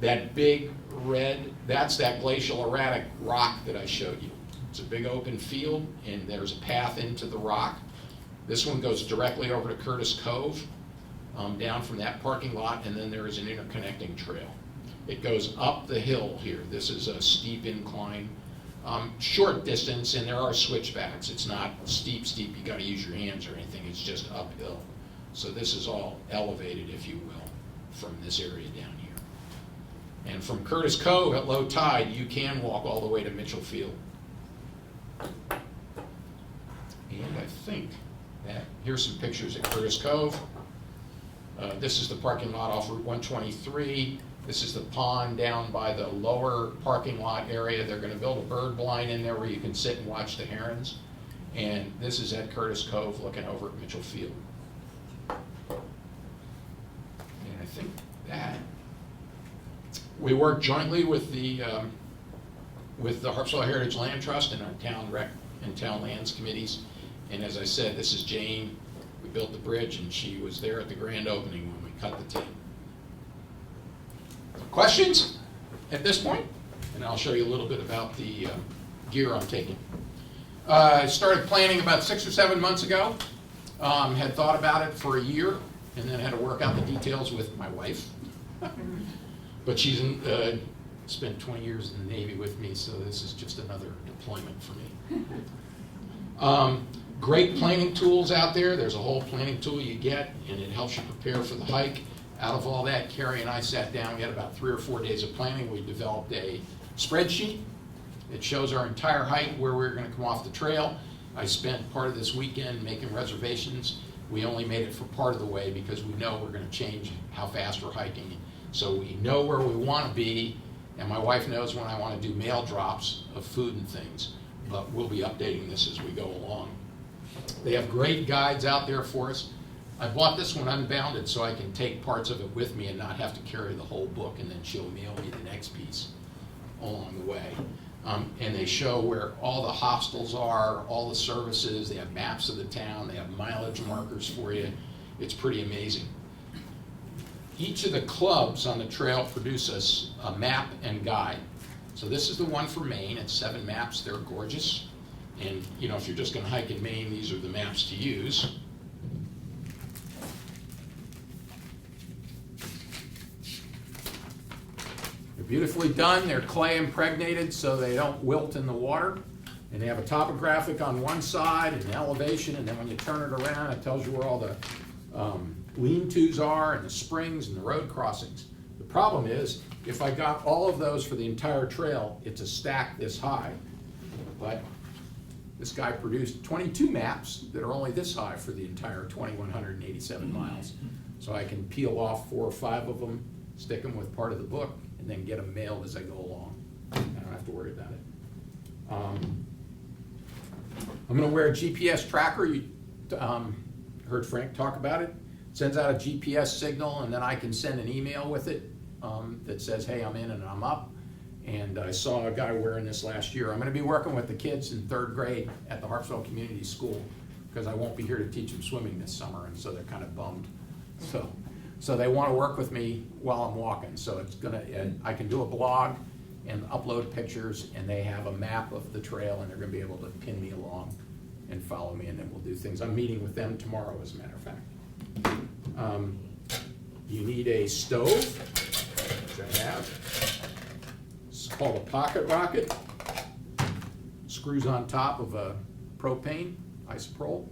Speaker 2: that big red, that's that glacial erratic rock that I showed you. It's a big open field, and there's a path into the rock. This one goes directly over to Curtis Cove, down from that parking lot, and then there is an interconnecting trail. It goes up the hill here. This is a steep incline. Short distance, and there are switchbacks. It's not steep, you gotta use your hands or anything, it's just uphill. So this is all elevated, if you will. from this area down here. And from Curtis Cove at low tide, you can walk all the way to Mitchell Field. And I think that, here's some pictures at Curtis Cove. This is the parking lot off Route 123. This is the pond down by the lower parking lot area. They're gonna build a bird blind in there where you can sit and watch the herons. And this is at Curtis Cove looking over at Mitchell Field. And I think that, we work jointly with the Harpswell Heritage Land Trust and our town rec and town lands committees. And as I said, this is Jane. We built the bridge and she was there at the grand opening when we cut the tape. Questions at this point? And I'll show you a little bit about the gear I'm taking. I started planning about 6 or 7 months ago. Had thought about it for a year and then had to work out the details with my wife. But she's spent 20 years in the Navy with me, so this is just another deployment for me. Great planning tools out there. There's a whole planning tool you get, and it helps you prepare for the hike. Out of all that, Carrie and I sat down. We had about 3 or 4 days of planning. We developed a spreadsheet. It shows our entire hike, where we're going to come off the trail. I spent part of this weekend making reservations. We only made it for part of the way because we know we're going to change how fast we're hiking. So we know where we want to be, and my wife knows when I want to do mail drops of food and things, but we'll be updating this as we go along. They have great guides out there for us. I bought this one unbounded so I can take parts of it with me and not have to carry the whole book, and then she'll mail me the next piece along the way. And they show where all the hostels are, all the services. They have maps of the town. They have mileage markers for you. It's pretty amazing. Each of the clubs on the trail produce us a map and guide. So this is the one for Maine. It's 7 maps. They're gorgeous. And you know, if you're just going to hike in Maine, these are the maps to use. They're beautifully done. They're clay impregnated so they don't wilt in the water. And they have a topographic on one side and an elevation, and then when you turn it around, it tells you where all the lean-tos are and the springs and the road crossings. The problem is, if I got all of those for the entire trail, it's a stack this high. But this guy produced 22 maps that are only this high for the entire 2,187 miles. So I can peel off 4 or 5 of them, stick them with part of the book, and then get them mailed as I go along. I don't have to worry about it. I'm going to wear a GPS tracker. You heard Frank talk about it. It sends out a GPS signal, and then I can send an email with it that says, hey, I'm in and I'm up. And I saw a guy wearing this last year. I'm going to be working with the kids in 3rd grade at the Harpswell Community School because I won't be here to teach them swimming this summer, and so they're kind of bummed. So they want to work with me while I'm walking. So it's I can do a blog and upload pictures, and they have a map of the trail, and they're going to be able to pin me along and follow me, and then we'll do things. I'm meeting with them tomorrow, as a matter of fact. You need a stove, which I have. It's called a pocket rocket. Screws on top of a propane, isopropyl,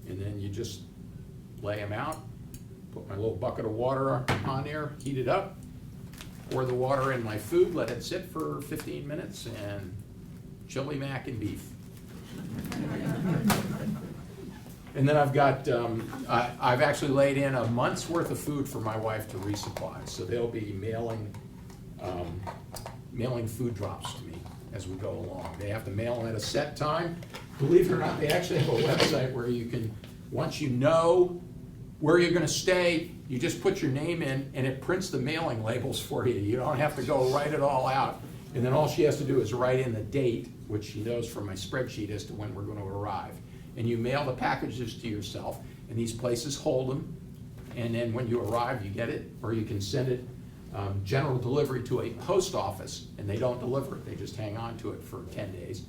Speaker 2: and then you just lay them out. Put my little bucket of water on there, heat it up, pour the water in my food, let it sit for 15 minutes, and chili mac and beef. And then I've got, I've actually laid in a month's worth of food for my wife to resupply. So they'll be mailing food drops to me as we go along. They have to mail them at a set time. Believe it or not, they actually have a website where you can, once you know where you're going to stay, you just put your name in and it prints the mailing labels for you. You don't have to go write it all out. And then all she has to do is write in the date, which she knows from my spreadsheet as to when we're going to arrive. And you mail the packages to yourself, and these places hold them. And then when you arrive, you get it, or you can send it general delivery to a post office, and they don't deliver it. They just hang on to it for 10 days.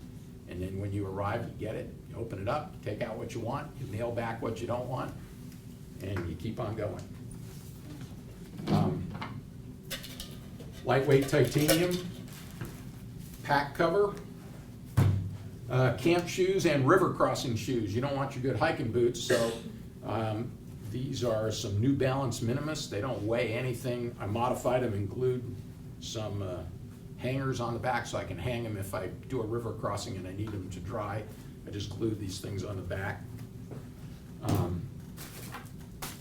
Speaker 2: And then when you arrive, you get it, you open it up, you take out what you want, you mail back what you don't want, and you keep on going. Lightweight titanium, pack cover, camp shoes and river crossing shoes. You don't want your good hiking boots, so These are some New Balance Minimus. They don't weigh anything. I modified them, include some hangers on the back so I can hang them if I do a river crossing and I need them to dry. I just glued these things on the back.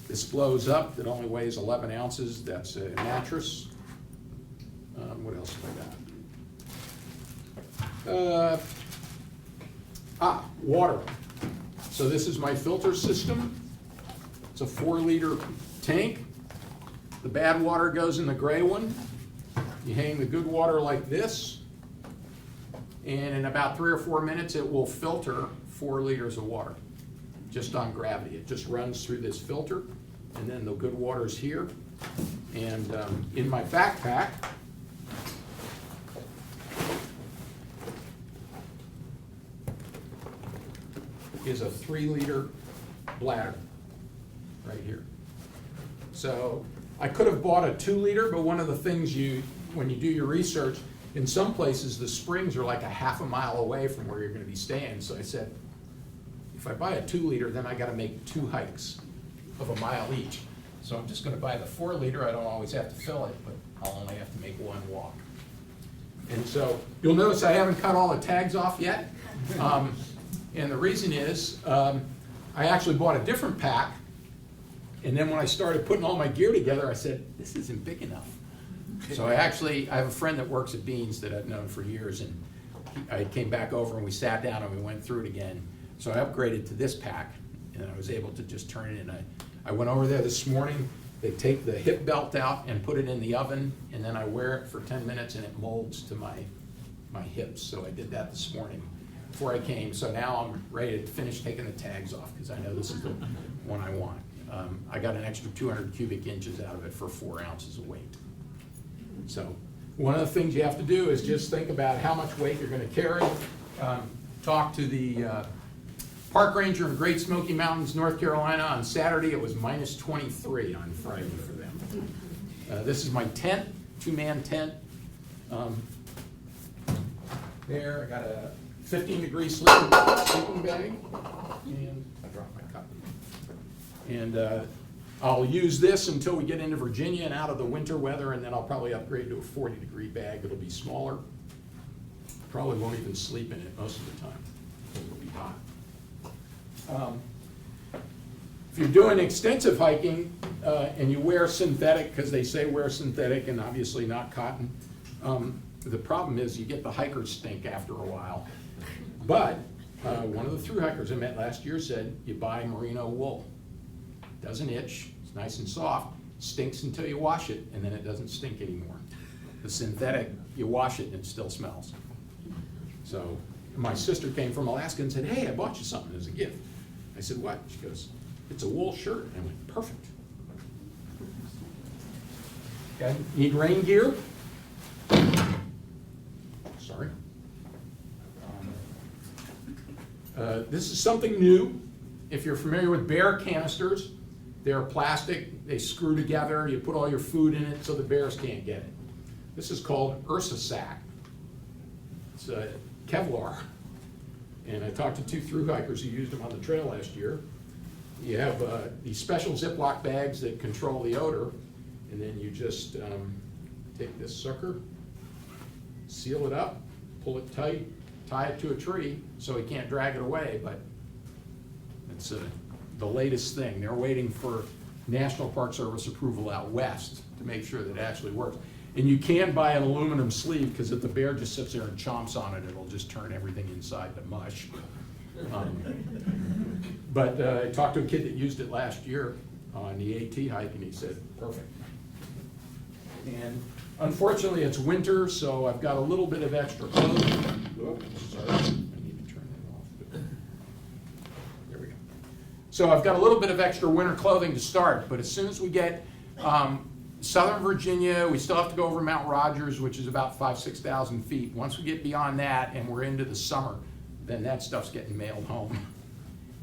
Speaker 2: This blows up. It only weighs 11 ounces. That's a mattress. What else have I got? Water. So this is my filter system. It's a 4-liter tank. The bad water goes in the gray one. You hang the good water like this, and in about 3 or 4 minutes it will filter 4 liters of water, just on gravity. It just runs through this filter, and then the good water's here. And in my backpack, is a 3-liter bladder right here. So I could have bought a 2-liter, but one of the things when you do your research, in some places the springs are like a half a mile away from where you're going to be staying. So I said, if I buy a 2-liter, then I got to make 2 hikes of a mile each. So I'm just going to buy the 4-liter. I don't always have to fill it, but I'll only have to make 1 walk. And so you'll notice I haven't cut all the tags off yet. And the reason is, I actually bought a different pack, and then when I started putting all my gear together, I said, this isn't big enough. So I have a friend that works at Beans that I've known for years, and I came back over and we sat down and we went through it again. So I upgraded to this pack, and I was able to just turn it in. I went over there this morning. They take the hip belt out and put it in the oven, and then I wear it for 10 minutes and it molds to my hips. So I did that this morning before I came. So now I'm ready to finish taking the tags off because I know this is the one I want. I got an extra 200 cubic inches out of it for 4 ounces of weight. So one of the things you have to do is just think about how much weight you're going to carry. Talk to the park ranger in Great Smoky Mountains, North Carolina. On Saturday it was minus 23 on Friday for them. This is my tent, 2-man tent. There, I got a 15-degree sleeping bag, and I dropped my cup. And I'll use this until we get into Virginia and out of the winter weather, and then I'll probably upgrade to a 40-degree bag. It'll be smaller. Probably won't even sleep in it most of the time. It'll be hot. If you're doing extensive hiking and you wear synthetic, because they say wear synthetic and obviously not cotton, the problem is you get the hiker's stink after a while. But one of the thru hikers I met last year said you buy merino wool. Doesn't itch, it's nice and soft, stinks until you wash it, and then it doesn't stink anymore. The synthetic, you wash it and it still smells. So my sister came from Alaska and said, hey, I bought you something as a gift. I said, what? She goes, it's a wool shirt. And I went, perfect. Okay, need rain gear. Sorry. This is something new. If you're familiar with bear canisters, they're plastic, they screw together, you put all your food in it so the bears can't get it. This is called Ursa Sack. It's a Kevlar. And I talked to 2 thru hikers who used them on the trail last year. You have these special Ziploc bags that control the odor, and then you just take this sucker, seal it up, pull it tight, tie it to a tree so he can't drag it away, but it's the latest thing. They're waiting for National Park Service approval out west to make sure that it actually works. And you can buy an aluminum sleeve, because if the bear just sits there and chomps on it, it'll just turn everything inside to mush. But I talked to a kid that used it last year on the AT hike, and he said, perfect. And unfortunately, it's winter, so I've got a little bit of extra clothing. Oops, sorry, I need to turn that off. There we go. So I've got a little bit of extra winter clothing to start, but as soon as we get Southern Virginia, we still have to go over Mount Rogers, which is about 5,000–6,000 feet. Once we get beyond that and we're into the summer, then that stuff's getting mailed home,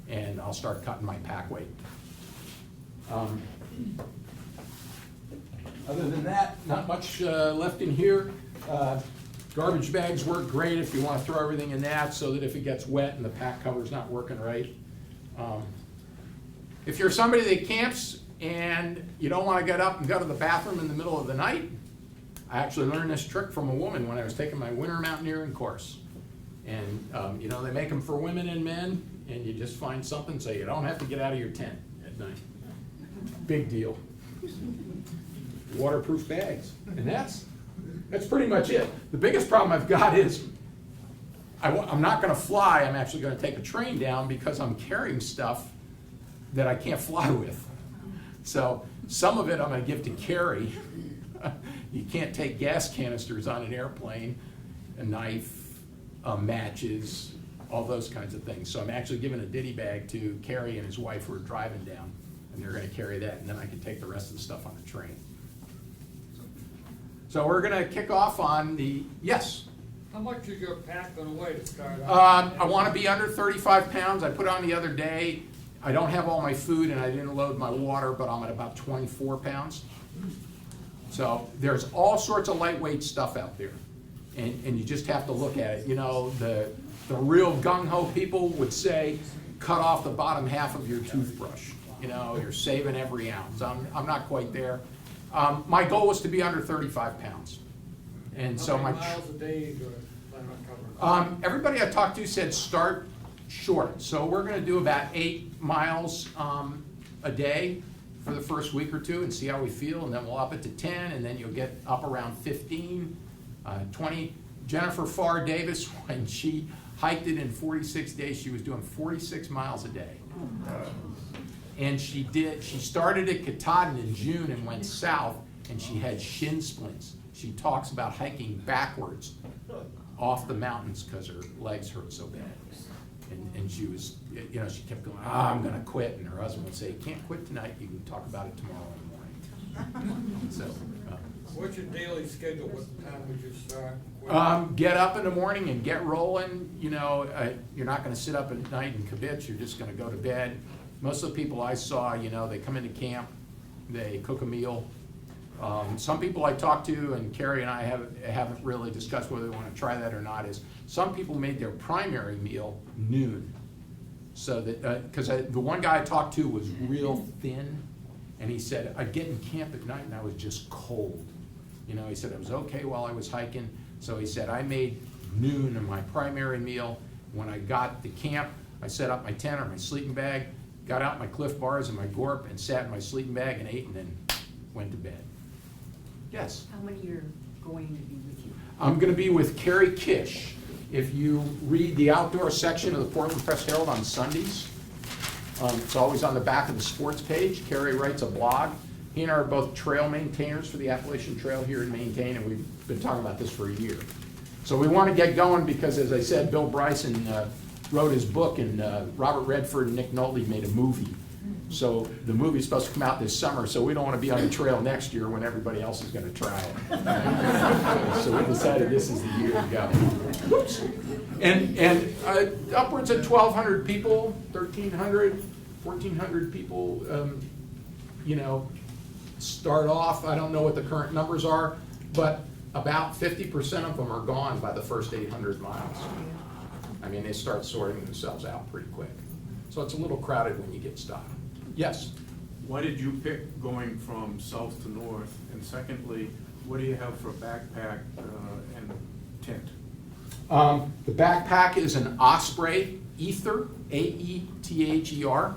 Speaker 2: and I'll start cutting my pack weight. Other than that, not much left in here. Garbage bags work great if you want to throw everything in that, so that if it gets wet and the pack cover's not working right. If you're somebody that camps and you don't want to get up and go to the bathroom in the middle of the night, I actually learned this trick from a woman when I was taking my winter mountaineering course. And, you know, they make them for women and men, and you just find something so you don't have to get out of your tent at night. Big deal. Waterproof bags. And that's pretty much it. The biggest problem I've got is I'm not going to fly. I'm actually going to take a train down because I'm carrying stuff that I can't fly with. So some of it I'm going to give to Carrie. You can't take gas canisters on an airplane, a knife, matches, all those kinds of things. So I'm actually giving a ditty bag to Carrie and his wife who are driving down, and they're going to carry that, and then I can take the rest of the stuff on the train. So we're going to kick off on the, yes?
Speaker 3: How much is your pack going to weigh to start out?
Speaker 2: I want to be under 35 pounds. I put on the other day. I don't have all my food and I didn't load my water, but I'm at about 24 pounds. So there's all sorts of lightweight stuff out there. And you just have to look at it. You know, the real gung-ho people would say, cut off the bottom half of your toothbrush. You know, you're saving every ounce. I'm not quite there. My goal was to be under 35 pounds. And so
Speaker 3: How many miles a day are you going to plan on covering?
Speaker 2: Everybody I talked to said start short. So we're going to do about 8 miles a day for the first week or two and see how we feel, and then we'll up it to 10, and then you'll get up around 15, 20. Jennifer Farr Davis, when she hiked it in 46 days, she was doing 46 miles a day. And she started at Katahdin in June and went south, and she had shin splints. She talks about hiking backwards off the mountains because her legs hurt so bad. And she was, you know, she kept going, I'm going to quit. And her husband would say, you can't quit tonight. You can talk about it tomorrow in the morning. So,
Speaker 3: What's your daily schedule? What time would you start?
Speaker 2: get up in the morning and get rolling. You know, you're not going to sit up at night and kibitz. You're just going to go to bed. Most of the people I saw, you know, they come into camp, they cook a meal. Some people I talked to, and Carrie and I haven't really discussed whether they want to try that or not, is some people made their primary meal noon. So that, because the one guy I talked to was real thin, and he said, I'd get in camp at night and I was just cold. You know, he said, I was okay while I was hiking. So he said, I made noon of my primary meal. When I got to camp, I set up my tent or my sleeping bag, got out my Cliff Bars and my Gorp, and sat in my sleeping bag and ate, and then went to bed. Yes?
Speaker 4: How many are going to be with you?
Speaker 2: I'm going to be with Carrie Kish. If you read the outdoor section of the Portland Press Herald on Sundays, it's always on the back of the sports page. Carrie writes a blog. He and I are both trail maintainers for the Appalachian Trail here in Maintain, and we've been talking about this for a year. So we want to get going because, as I said, Bill Bryson wrote his book, and Robert Redford and Nick Nolte made a movie. So the movie's supposed to come out this summer, so we don't want to be on the trail next year when everybody else is going to try it. So we decided this is the year to go. Oops. And upwards of 1,200 people, 1,300, 1,400 people, you know, start off. I don't know what the current numbers are, but about 50% of them are gone by the first 800 miles. I mean, they start sorting themselves out pretty quick. So it's a little crowded when you get stopped. Yes?
Speaker 5: Why did you pick going from south to north? And secondly, what do you have for backpack and tent?
Speaker 2: The backpack is an Osprey Ether, A-E-T-H-E-R.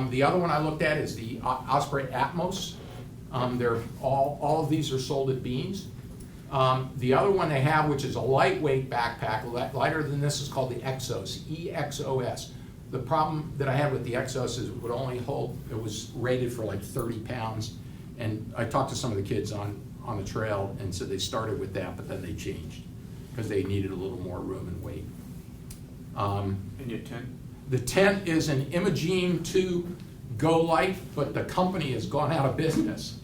Speaker 2: The other one I looked at is the Osprey Atmos. They're all of these are sold at Beans. The other one they have, which is a lightweight backpack, lighter than this, is called the Exos, E-X-O-S. The problem that I had with the Exos is it would only hold, it was rated for like 30 pounds. And I talked to some of the kids on the trail and said they started with that, but then they changed because they needed a little more room and weight.
Speaker 5: And your tent?
Speaker 2: The tent is an Imogene 2 Go Light, but the company has gone out of business.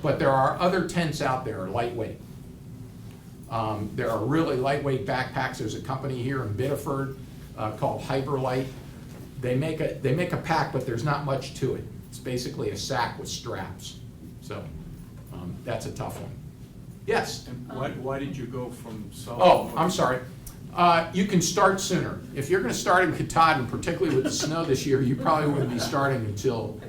Speaker 2: But there are other tents out there, lightweight. There are really lightweight backpacks. There's a company here in Biddeford called Hyperlight. They make a pack, but there's not much to it. It's basically a sack with straps. So that's a tough one. Yes?
Speaker 5: And why did you go from south to
Speaker 2: Oh,
Speaker 5: north?
Speaker 2: I'm sorry. You can start sooner. If you're gonna start in Katahdin, particularly with the snow this year, you probably wouldn't be starting until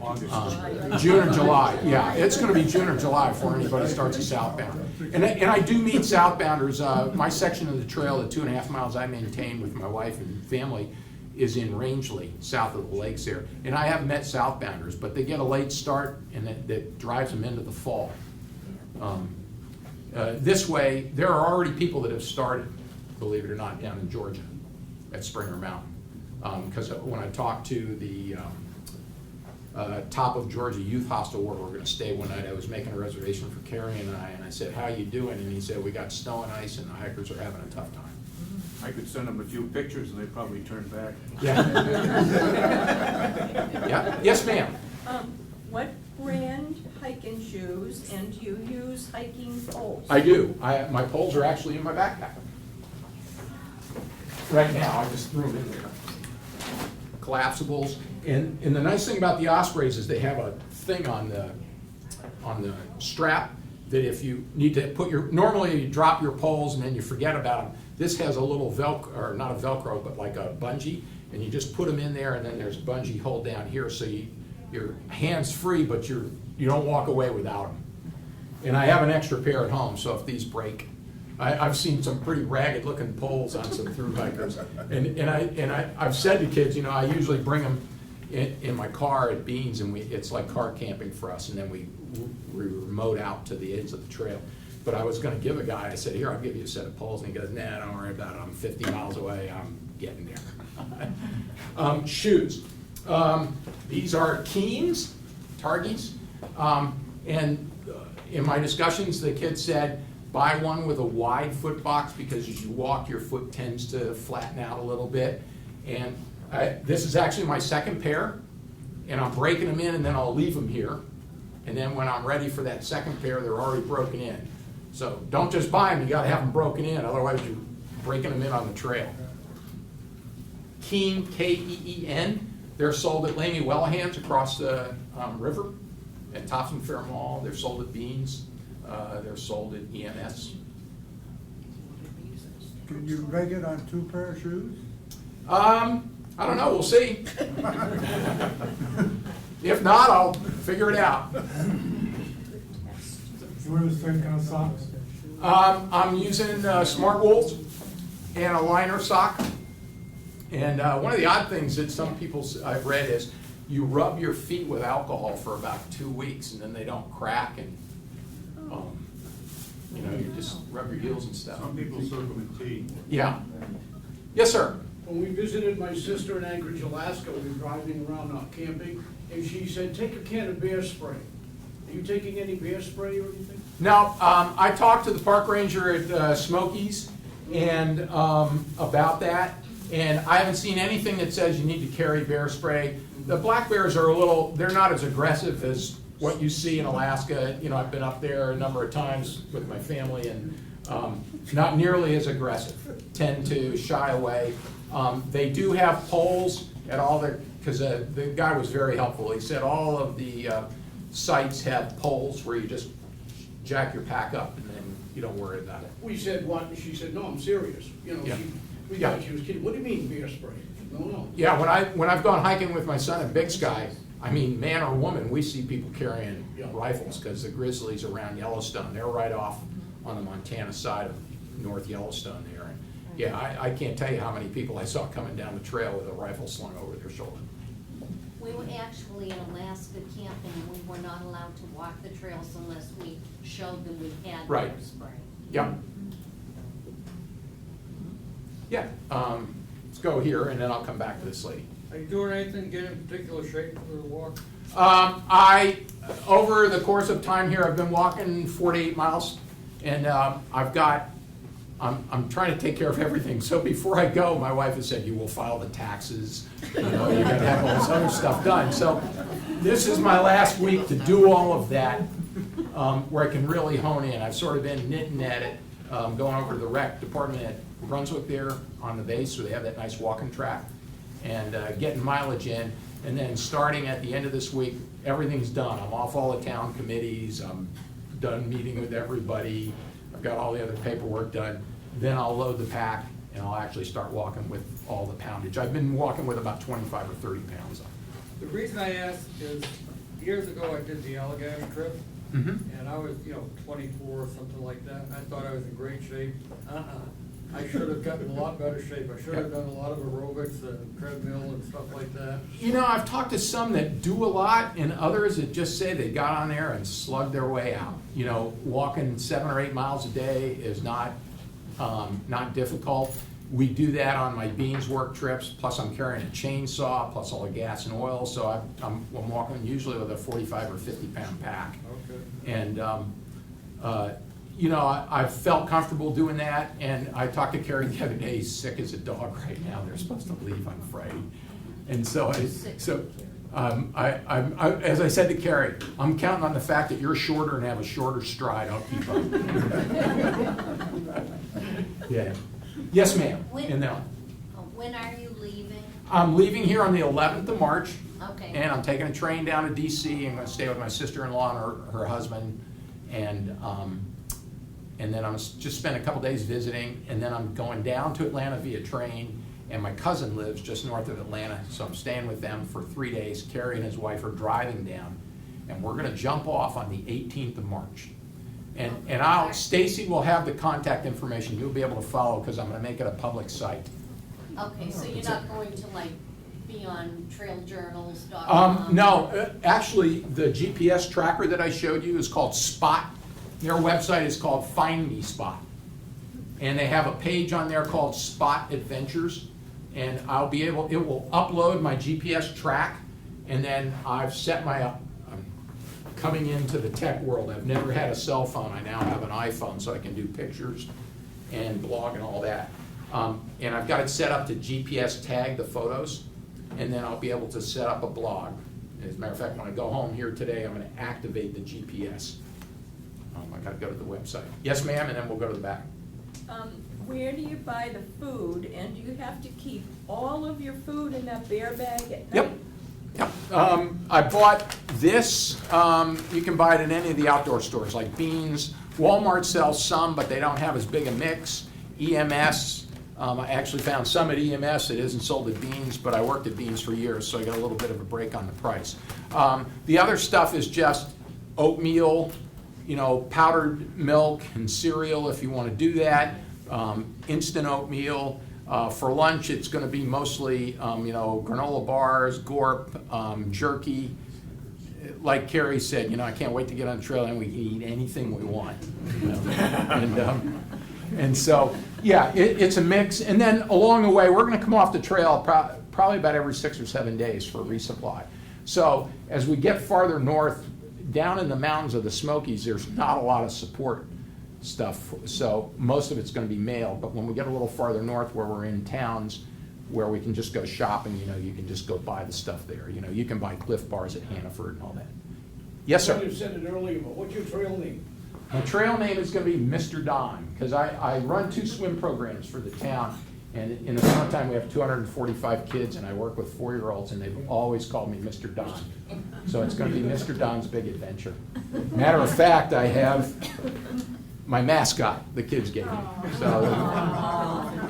Speaker 2: June or July. Yeah, it's gonna be June or July before anybody starts a southbound. And I do meet southbounders. My section of the trail, the 2.5 miles I maintain with my wife and family, is in Rangeley, south of the lakes there. And I have met southbounders, but they get a late start and that drives them into the fall. This way, there are already people that have started, believe it or not, down in Georgia at Springer Mountain. Because when I talked to the top of Georgia Youth Hostel where we're going to stay one night, I was making a reservation for Carrie and I said, how you doing? And he said, we got snow and ice and the hikers are having a tough time.
Speaker 5: I could send them a few pictures and they'd probably turn back.
Speaker 2: Yeah. Yeah. Yes, ma'am.
Speaker 6: What brand hiking shoes, and do you use hiking poles?
Speaker 2: I do. My poles are actually in my backpack. Right now, I just threw them in there. Collapsibles. And the nice thing about the Ospreys is they have a thing on the strap that if you need to put normally you drop your poles and then you forget about them. This has a little Velcro, or not a Velcro, but like a bungee, and you just put them in there and then there's a bungee hold down here so your hand's free, but you don't walk away without them. And I have an extra pair at home, so if these break, I've seen some pretty ragged looking poles on some through hikers. And I've said to kids, I usually bring them in my car at Beans, and it's like car camping for us, and then we remote out to the edge of the trail. But I was going to give a guy, I said, here, I'll give you a set of poles. And he goes, nah, don't worry about it. I'm 50 miles away. I'm getting there. Shoes. These are Keens, Targies. And in my discussions, the kid said, buy one with a wide foot box because as you walk, your foot tends to flatten out a little bit. And this is actually my second pair. And I'm breaking them in, and then I'll leave them here. And then when I'm ready for that second pair, they're already broken in. So don't just buy them, you gotta have them broken in, otherwise you're breaking them in on the trail. Keen, K-E-E-N, they're sold at Lamy Wellahan's across the river, at Thompson Fair Mall, they're sold at Beans, they're sold at EMS.
Speaker 7: Can you reg it on 2 pair of shoes?
Speaker 2: I don't know, we'll see. If not, I'll figure it out.
Speaker 7: You wear the same kind of socks?
Speaker 2: I'm using Smart Wolves and a liner sock. And one of the odd things that some people I've read is you rub your feet with alcohol for about 2 weeks and then they don't crack and you just rub your heels and stuff.
Speaker 5: Some people soak them in tea.
Speaker 2: Yeah. Yes, sir.
Speaker 8: When we visited my sister in Anchorage, Alaska, we were driving around camping, and she said, take a can of bear spray. Are you taking any bear spray or anything?
Speaker 2: Now, I talked to the park ranger at Smokies and about that, and I haven't seen anything that says you need to carry bear spray. The black bears are they're not as aggressive as what you see in Alaska. I've been up there a number of times with my family, and not nearly as aggressive, tend to shy away. They do have poles at all because the guy was very helpful. He said all of the sites have poles where you just jack your pack up and then you don't worry about it.
Speaker 8: We said what, and she said, no, I'm serious.
Speaker 2: Yeah.
Speaker 8: We thought she was kidding. What do you mean bear spray? No.
Speaker 2: Yeah, when I've gone hiking with my son in Big Sky, man or woman, we see people carrying rifles because the grizzlies around Yellowstone, they're right off on the Montana side of North Yellowstone there. And yeah, I can't tell you how many people I saw coming down the trail with a rifle slung over their shoulder.
Speaker 9: We were actually in Alaska camping, and we were not allowed to walk the trails unless we showed them we had
Speaker 2: Right.
Speaker 9: bear spray.
Speaker 2: Yeah. Yeah, let's go here and then I'll come back to this lady.
Speaker 3: Are you doing anything to get in particular shape for the walk?
Speaker 2: Over the course of time here, I've been walking 48 miles, and I'm trying to take care of everything. So before I go, my wife has said, you will file the taxes, you're gonna have all this other stuff done. So this is my last week to do all of that, where I can really hone in. I've sort of been knitting at it, going over to the rec department at Brunswick there on the base, so they have that nice walking track, and getting mileage in. And then starting at the end of this week, everything's done. I'm off all the town committees, I'm done meeting with everybody, I've got all the other paperwork done. Then I'll load the pack and I'll actually start walking with all the poundage. I've been walking with about 25 or 30 pounds on.
Speaker 3: The reason I asked is, years ago, I did the alligator trip, and I was, 24 or something like that, and I thought I was in great shape. I should have gotten in a lot better shape. I should have done a lot of aerobics and treadmill and stuff like that.
Speaker 2: I've talked to some that do a lot, and others that just say they got on there and slugged their way out. Walking 7 or 8 miles a day is not difficult. We do that on my beans work trips, plus I'm carrying a chainsaw, plus all the gas and oil, so I'm walking usually with a 45 or 50 pound pack.
Speaker 3: Okay.
Speaker 2: And, I felt comfortable doing that, and I talked to Carrie the other day. He's sick as a dog right now. They're supposed to leave on Friday. And so, as I said to Carrie, I'm counting on the fact that you're shorter and have a shorter stride. I'll keep up. Yeah. Yes, ma'am.
Speaker 9: When are you leaving?
Speaker 2: I'm leaving here on the 11th of March.
Speaker 9: Okay.
Speaker 2: And I'm taking a train down to DC. I'm going to stay with my sister-in-law and her husband. And then I'm just spend a couple days visiting. And then I'm going down to Atlanta via train. And my cousin lives just north of Atlanta. So I'm staying with them for 3 days. Carrie and his wife are driving down. And we're going to jump off on the 18th of March. And Stacy will have the contact information. You'll be able to follow because I'm going to make it a public site.
Speaker 9: Okay, so you're not going to be on trailjournals.com?
Speaker 2: No, actually, the GPS tracker that I showed you is called Spot. Their website is called Find Me Spot. And they have a page on there called Spot Adventures. And it will upload my GPS track. And then I've set coming into the tech world. I've never had a cell phone. I now have an iPhone, so I can do pictures and blog and all that. And I've got it set up to GPS tag the photos, and then I'll be able to set up a blog. As a matter of fact, when I go home here today, I'm going to activate the GPS. I got to go to the website. Yes, ma'am, and then we'll go to the back.
Speaker 6: Where do you buy the food, and do you have to keep all of your food in that bear bag at night?
Speaker 2: Yep. I bought this. You can buy it in any of the outdoor stores, like Beans. Walmart sells some, but they don't have as big a mix. EMS. I actually found some at EMS that isn't sold at Beans, but I worked at Beans for years, so I got a little bit of a break on the price. The other stuff is just oatmeal, powdered milk and cereal if you want to do that. Instant oatmeal. For lunch, it's going to be mostly, granola bars, gorp, jerky. Like Carrie said, I can't wait to get on the trail and we can eat anything we want. And so, yeah, it's a mix. And then along the way, we're going to come off the trail probably about every 6 or 7 days for a resupply. So as we get farther north, down in the mountains of the Smokies, there's not a lot of support stuff, so most of it's going to be mailed. But when we get a little farther north, where we're in towns where we can just go shopping, you can just go buy the stuff there. You can buy Cliff Bars at Hannaford and all that. Yes, sir.
Speaker 8: You said it earlier, but what's your trail name?
Speaker 2: My trail name is going to be Mr. Don, because I run 2 swim programs for the town, and in the summertime we have 245 kids, and I work with 4-year-olds, and they've always called me Mr. Don. So it's going to be Mr. Don's Big Adventure. Matter of fact, I have my mascot the kids gave me. So,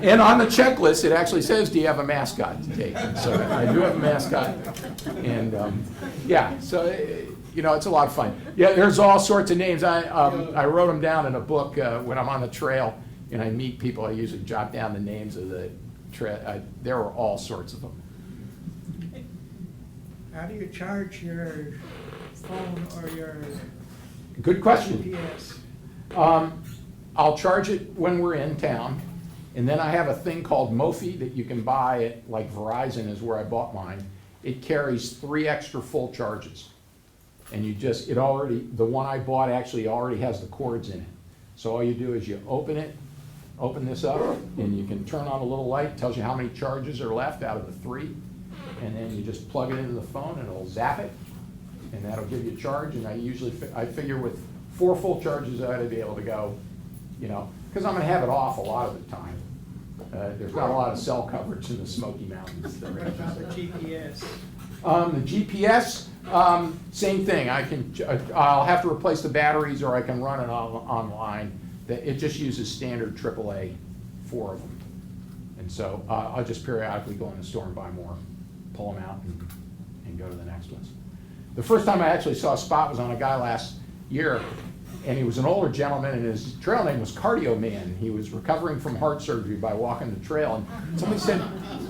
Speaker 2: and on the checklist, it actually says, do you have a mascot to take? And so I do have a mascot. And so it's a lot of fun. Yeah, there's all sorts of names. I wrote them down in a book when I'm on the trail and I meet people. I usually jot down the names of the trail. There were all sorts of them.
Speaker 7: How do you charge your phone or your
Speaker 2: Good question.
Speaker 7: GPS?
Speaker 2: I'll charge it when we're in town, and then I have a thing called Mophie that you can buy at, like Verizon is where I bought mine. It carries 3 extra full charges, and the one I bought actually already has the cords in it. So all you do is you open this up, and you can turn on a little light, tells you how many charges are left out of the 3, and then you just plug it into the phone and it'll zap it, and that'll give you a charge. And I figure with 4 full charges I ought to be able to go, because I'm going to have it off a lot of the time. There's not a lot of cell coverage in the Smoky Mountains.
Speaker 7: What about the GPS?
Speaker 2: The GPS, same thing. I'll have to replace the batteries, or I can run it online. It just uses standard AAA, 4 of them. And so I'll just periodically go in the store and buy more, pull them out and go to the next ones. The first time I actually saw a spot was on a guy last year, and he was an older gentleman, and his trail name was Cardio Man. He was recovering from heart surgery by walking the trail, and somebody said,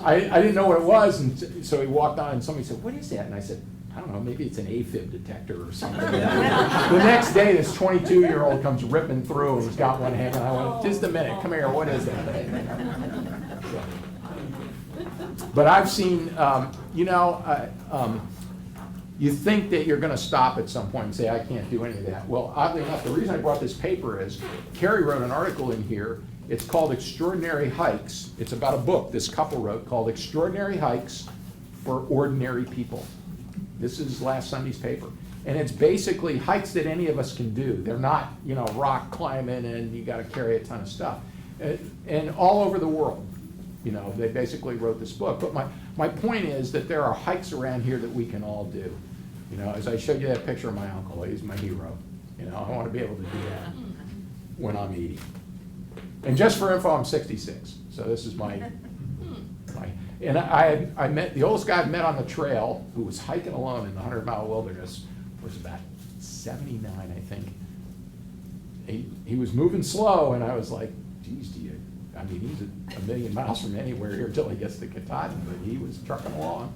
Speaker 2: I didn't know what it was, and so he walked on, and somebody said, what is that? And I said, I don't know, maybe it's an AFib detector or something. The next day, this 22-year-old comes ripping through, and he's got one hanging. I went, just a minute, come here, what is that? But I've seen, you think that you're going to stop at some point and say, I can't do any of that. Well, oddly enough, the reason I brought this paper is, Carrie wrote an article in here. It's called Extraordinary Hikes. It's about a book this couple wrote called Extraordinary Hikes for Ordinary People. This is last Sunday's paper. And it's basically hikes that any of us can do. They're not, rock climbing and you got to carry a ton of stuff. And all over the world, they basically wrote this book. But my point is that there are hikes around here that we can all do. As I showed you that picture of my uncle, he's my hero. I want to be able to do that when I'm 80. And just for info, I'm 66. So this is and I met, the oldest guy I met on the trail, who was hiking alone in the 100-mile wilderness, was about 79, I think. He was moving slow, and I was like, geez, he's a million miles from anywhere here until he gets to Katahdin, but he was trucking along.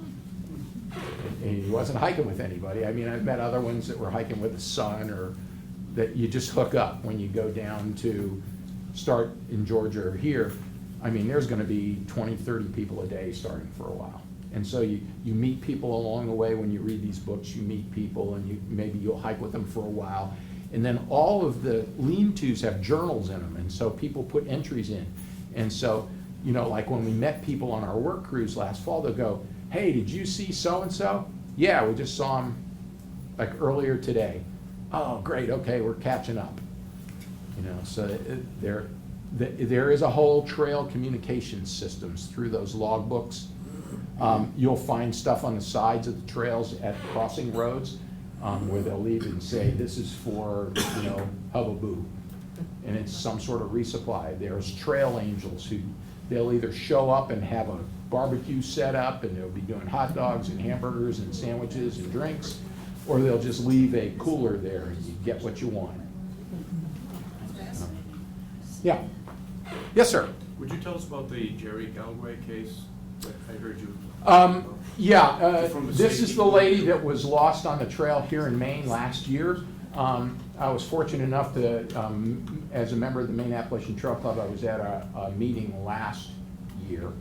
Speaker 2: And he wasn't hiking with anybody. I've met other ones that were hiking with a son, or that you just hook up when you go down to start in Georgia or here. There's going to be 20, 30 people a day starting for a while. And so you meet people along the way. When you read these books, you meet people, and maybe you'll hike with them for a while. And then all of the lean-tos have journals in them, and so people put entries in. And so, like when we met people on our work cruise last fall, they'll go, hey, did you see so-and-so? Yeah, we just saw him like earlier today. Oh, great, okay, we're catching up. So there is a whole trail communication systems through those log books. You'll find stuff on the sides of the trails at crossing roads where they'll even say, this is for, Hubbaboo. And it's some sort of resupply. There's trail angels who, they'll either show up and have a barbecue set up, and they'll be doing hot dogs and hamburgers and sandwiches and drinks, or they'll just leave a cooler there and you get what you want. Yeah. Yes, sir.
Speaker 5: Would you tell us about the Jerry Galway case that I heard you?
Speaker 2: This is the lady that was lost on the trail here in Maine last year. I was fortunate enough to, as a member of the Maine Appalachian Trail Club, I was at a meeting last year.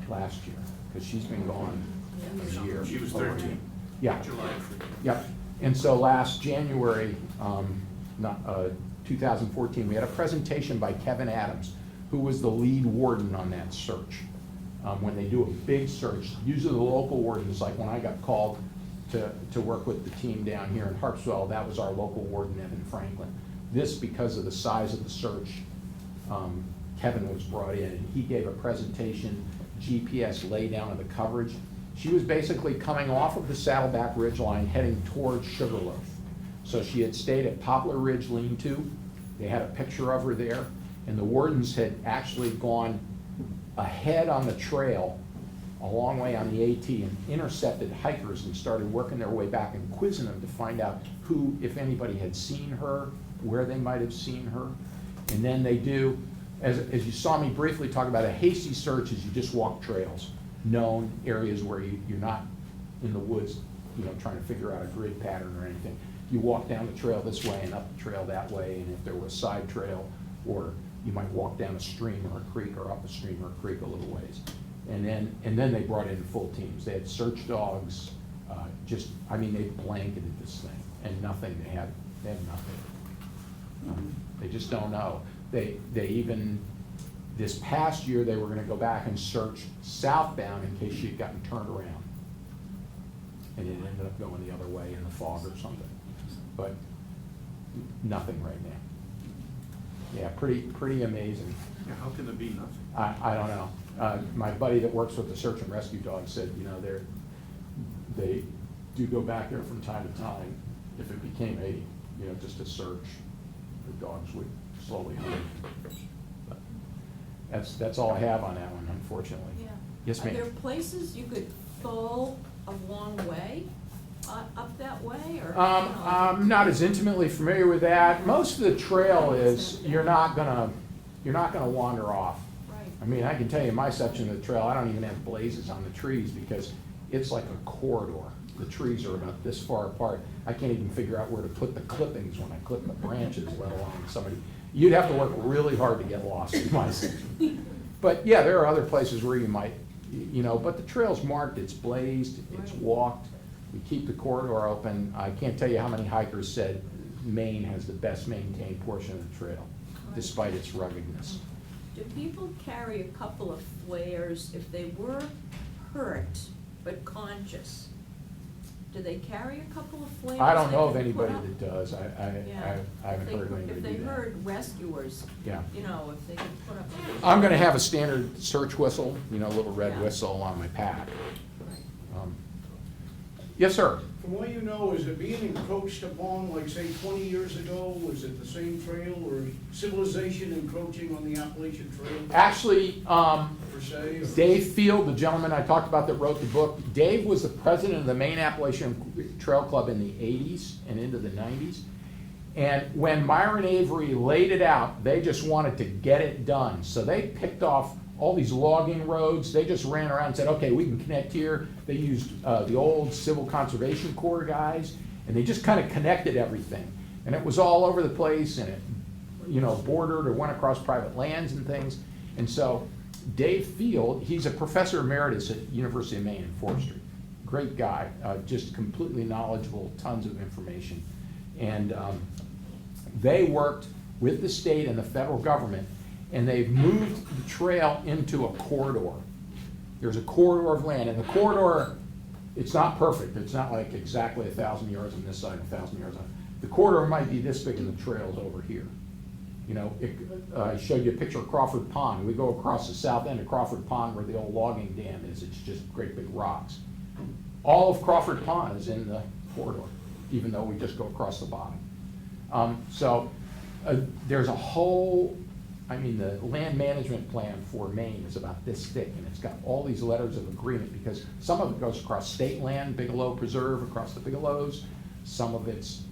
Speaker 2: Last year, because she's been gone a year.
Speaker 5: She was 13.
Speaker 2: Yeah.
Speaker 5: July.
Speaker 2: Yeah. And so last January, 2014, we had a presentation by Kevin Adams, who was the lead warden on that search. When they do a big search, usually the local wardens, like when I got called to work with the team down here in Harpswell, that was our local warden, Evan Franklin. This, because of the size of the search, Kevin was brought in, and he gave a presentation, GPS laydown of the coverage. She was basically coming off of the Saddleback Ridgeline heading towards Sugarloaf. So she had stayed at Poplar Ridge Lean-To. They had a picture of her there, and the wardens had actually gone ahead on the trail a long way on the AT and intercepted hikers and started working their way back and quizzing them to find out who, if anybody, had seen her, where they might have seen her. And then they do, as you saw me briefly talk about, a hasty search is you just walk trails, known areas where you're not in the woods, trying to figure out a grid pattern or anything. You walk down the trail this way and up the trail that way, and if there was a side trail, or you might walk down a stream or a creek, or up a stream or a creek a little ways. And then they brought in full teams. They had search dogs, they blanketed this thing, and nothing, they had nothing. They just don't know. They even, this past year, they were gonna go back and search southbound in case she had gotten turned around. And it ended up going the other way in the fog or something. But nothing right now. Yeah, pretty amazing.
Speaker 5: Yeah, how can there be nothing?
Speaker 2: I don't know. My buddy that works with the search and rescue dogs said, they do go back there from time to time. If it became just a search, the dogs would slowly hunt. That's all I have on that one, unfortunately.
Speaker 6: Yeah.
Speaker 2: Yes, ma'am.
Speaker 6: Are there places you could fall a long way, up that way, or?
Speaker 2: I'm not as intimately familiar with that. Most of the trail is, you're not gonna wander off.
Speaker 6: Right.
Speaker 2: I mean, I can tell you my section of the trail, I don't even have blazes on the trees because it's like a corridor. The trees are about this far apart. I can't even figure out where to put the clippings when I clip the branches, let alone somebody. You'd have to work really hard to get lost in my section. But yeah, there are other places where you might, but the trail's marked, it's blazed, it's
Speaker 6: Right.
Speaker 2: walked. We keep the corridor open. I can't tell you how many hikers said Maine has the best maintained portion of the trail, despite its ruggedness.
Speaker 6: Do people carry a couple of flares if they were hurt but conscious? Do they carry a couple of flares?
Speaker 2: I don't know of
Speaker 6: they can put
Speaker 2: anybody
Speaker 6: up?
Speaker 2: that does. I haven't heard of anybody
Speaker 6: If
Speaker 2: do
Speaker 6: they
Speaker 2: that.
Speaker 6: heard rescuers,
Speaker 2: Yeah.
Speaker 6: if they could put up.
Speaker 2: I'm gonna have a standard search whistle, a little red
Speaker 6: Yeah.
Speaker 2: whistle on my pack.
Speaker 6: Right.
Speaker 2: Yes, sir.
Speaker 8: From what you know, is it being encroached upon, like say 20 years ago? Was it the same trail or civilization encroaching on the Appalachian Trail
Speaker 2: Actually,
Speaker 8: per se? or-
Speaker 2: Dave Field, the gentleman I talked about that wrote the book, Dave was the president of the Maine Appalachian Trail Club in the 80s and into the 90s. And when Myron Avery laid it out, they just wanted to get it done. So they picked off all these logging roads. They just ran around and said, okay, we can connect here. They used the old Civil Conservation Corps guys, and they just kind of connected everything. And it was all over the place, and it, bordered or went across private lands and things. And so Dave Field, he's a professor emeritus at University of Maine in forestry. Great guy, just completely knowledgeable, tons of information. And they worked with the state and the federal government, and they've moved the trail into a corridor. There's a corridor of land, and the corridor, it's not perfect. It's not like exactly 1,000 yards on this side, 1,000 yards on. The corridor might be this big, and the trail's over here. I showed you a picture of Crawford Pond. We go across the south end of Crawford Pond where the old logging dam is. It's just great big rocks. All of Crawford Pond is in the corridor, even though we just go across the bottom. There's a whole, the land management plan for Maine is about this thick, and it's got all these letters of agreement, because some of it goes across state land, Bigelow Preserve, across the Bigelows. Some of it's,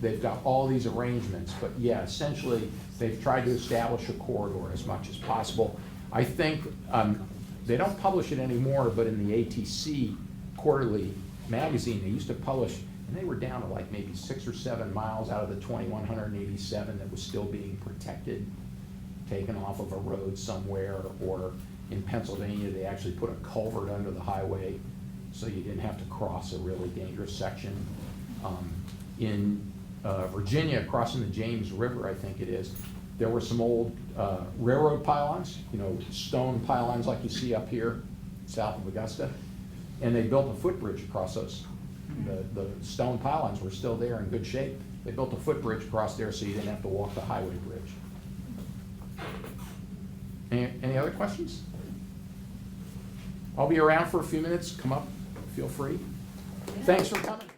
Speaker 2: they've got all these arrangements, but yeah, essentially, they've tried to establish a corridor as much as possible. I think, they don't publish it anymore, but in the ATC quarterly magazine, they used to publish, and they were down to like maybe 6 or 7 miles out of the 2,187 that was still being protected, taken off of a road somewhere, or in Pennsylvania, they actually put a culvert under the highway so you didn't have to cross a really dangerous section. In Virginia, crossing the James River, I think it is, there were some old railroad pylons, stone pylons like you see up here south of Augusta, and they built a footbridge across those. The stone pylons were still there in good shape. They built a footbridge across there so you didn't have to walk the highway bridge. Any other questions? I'll be around for a few minutes. Come up, feel free. Thanks for coming.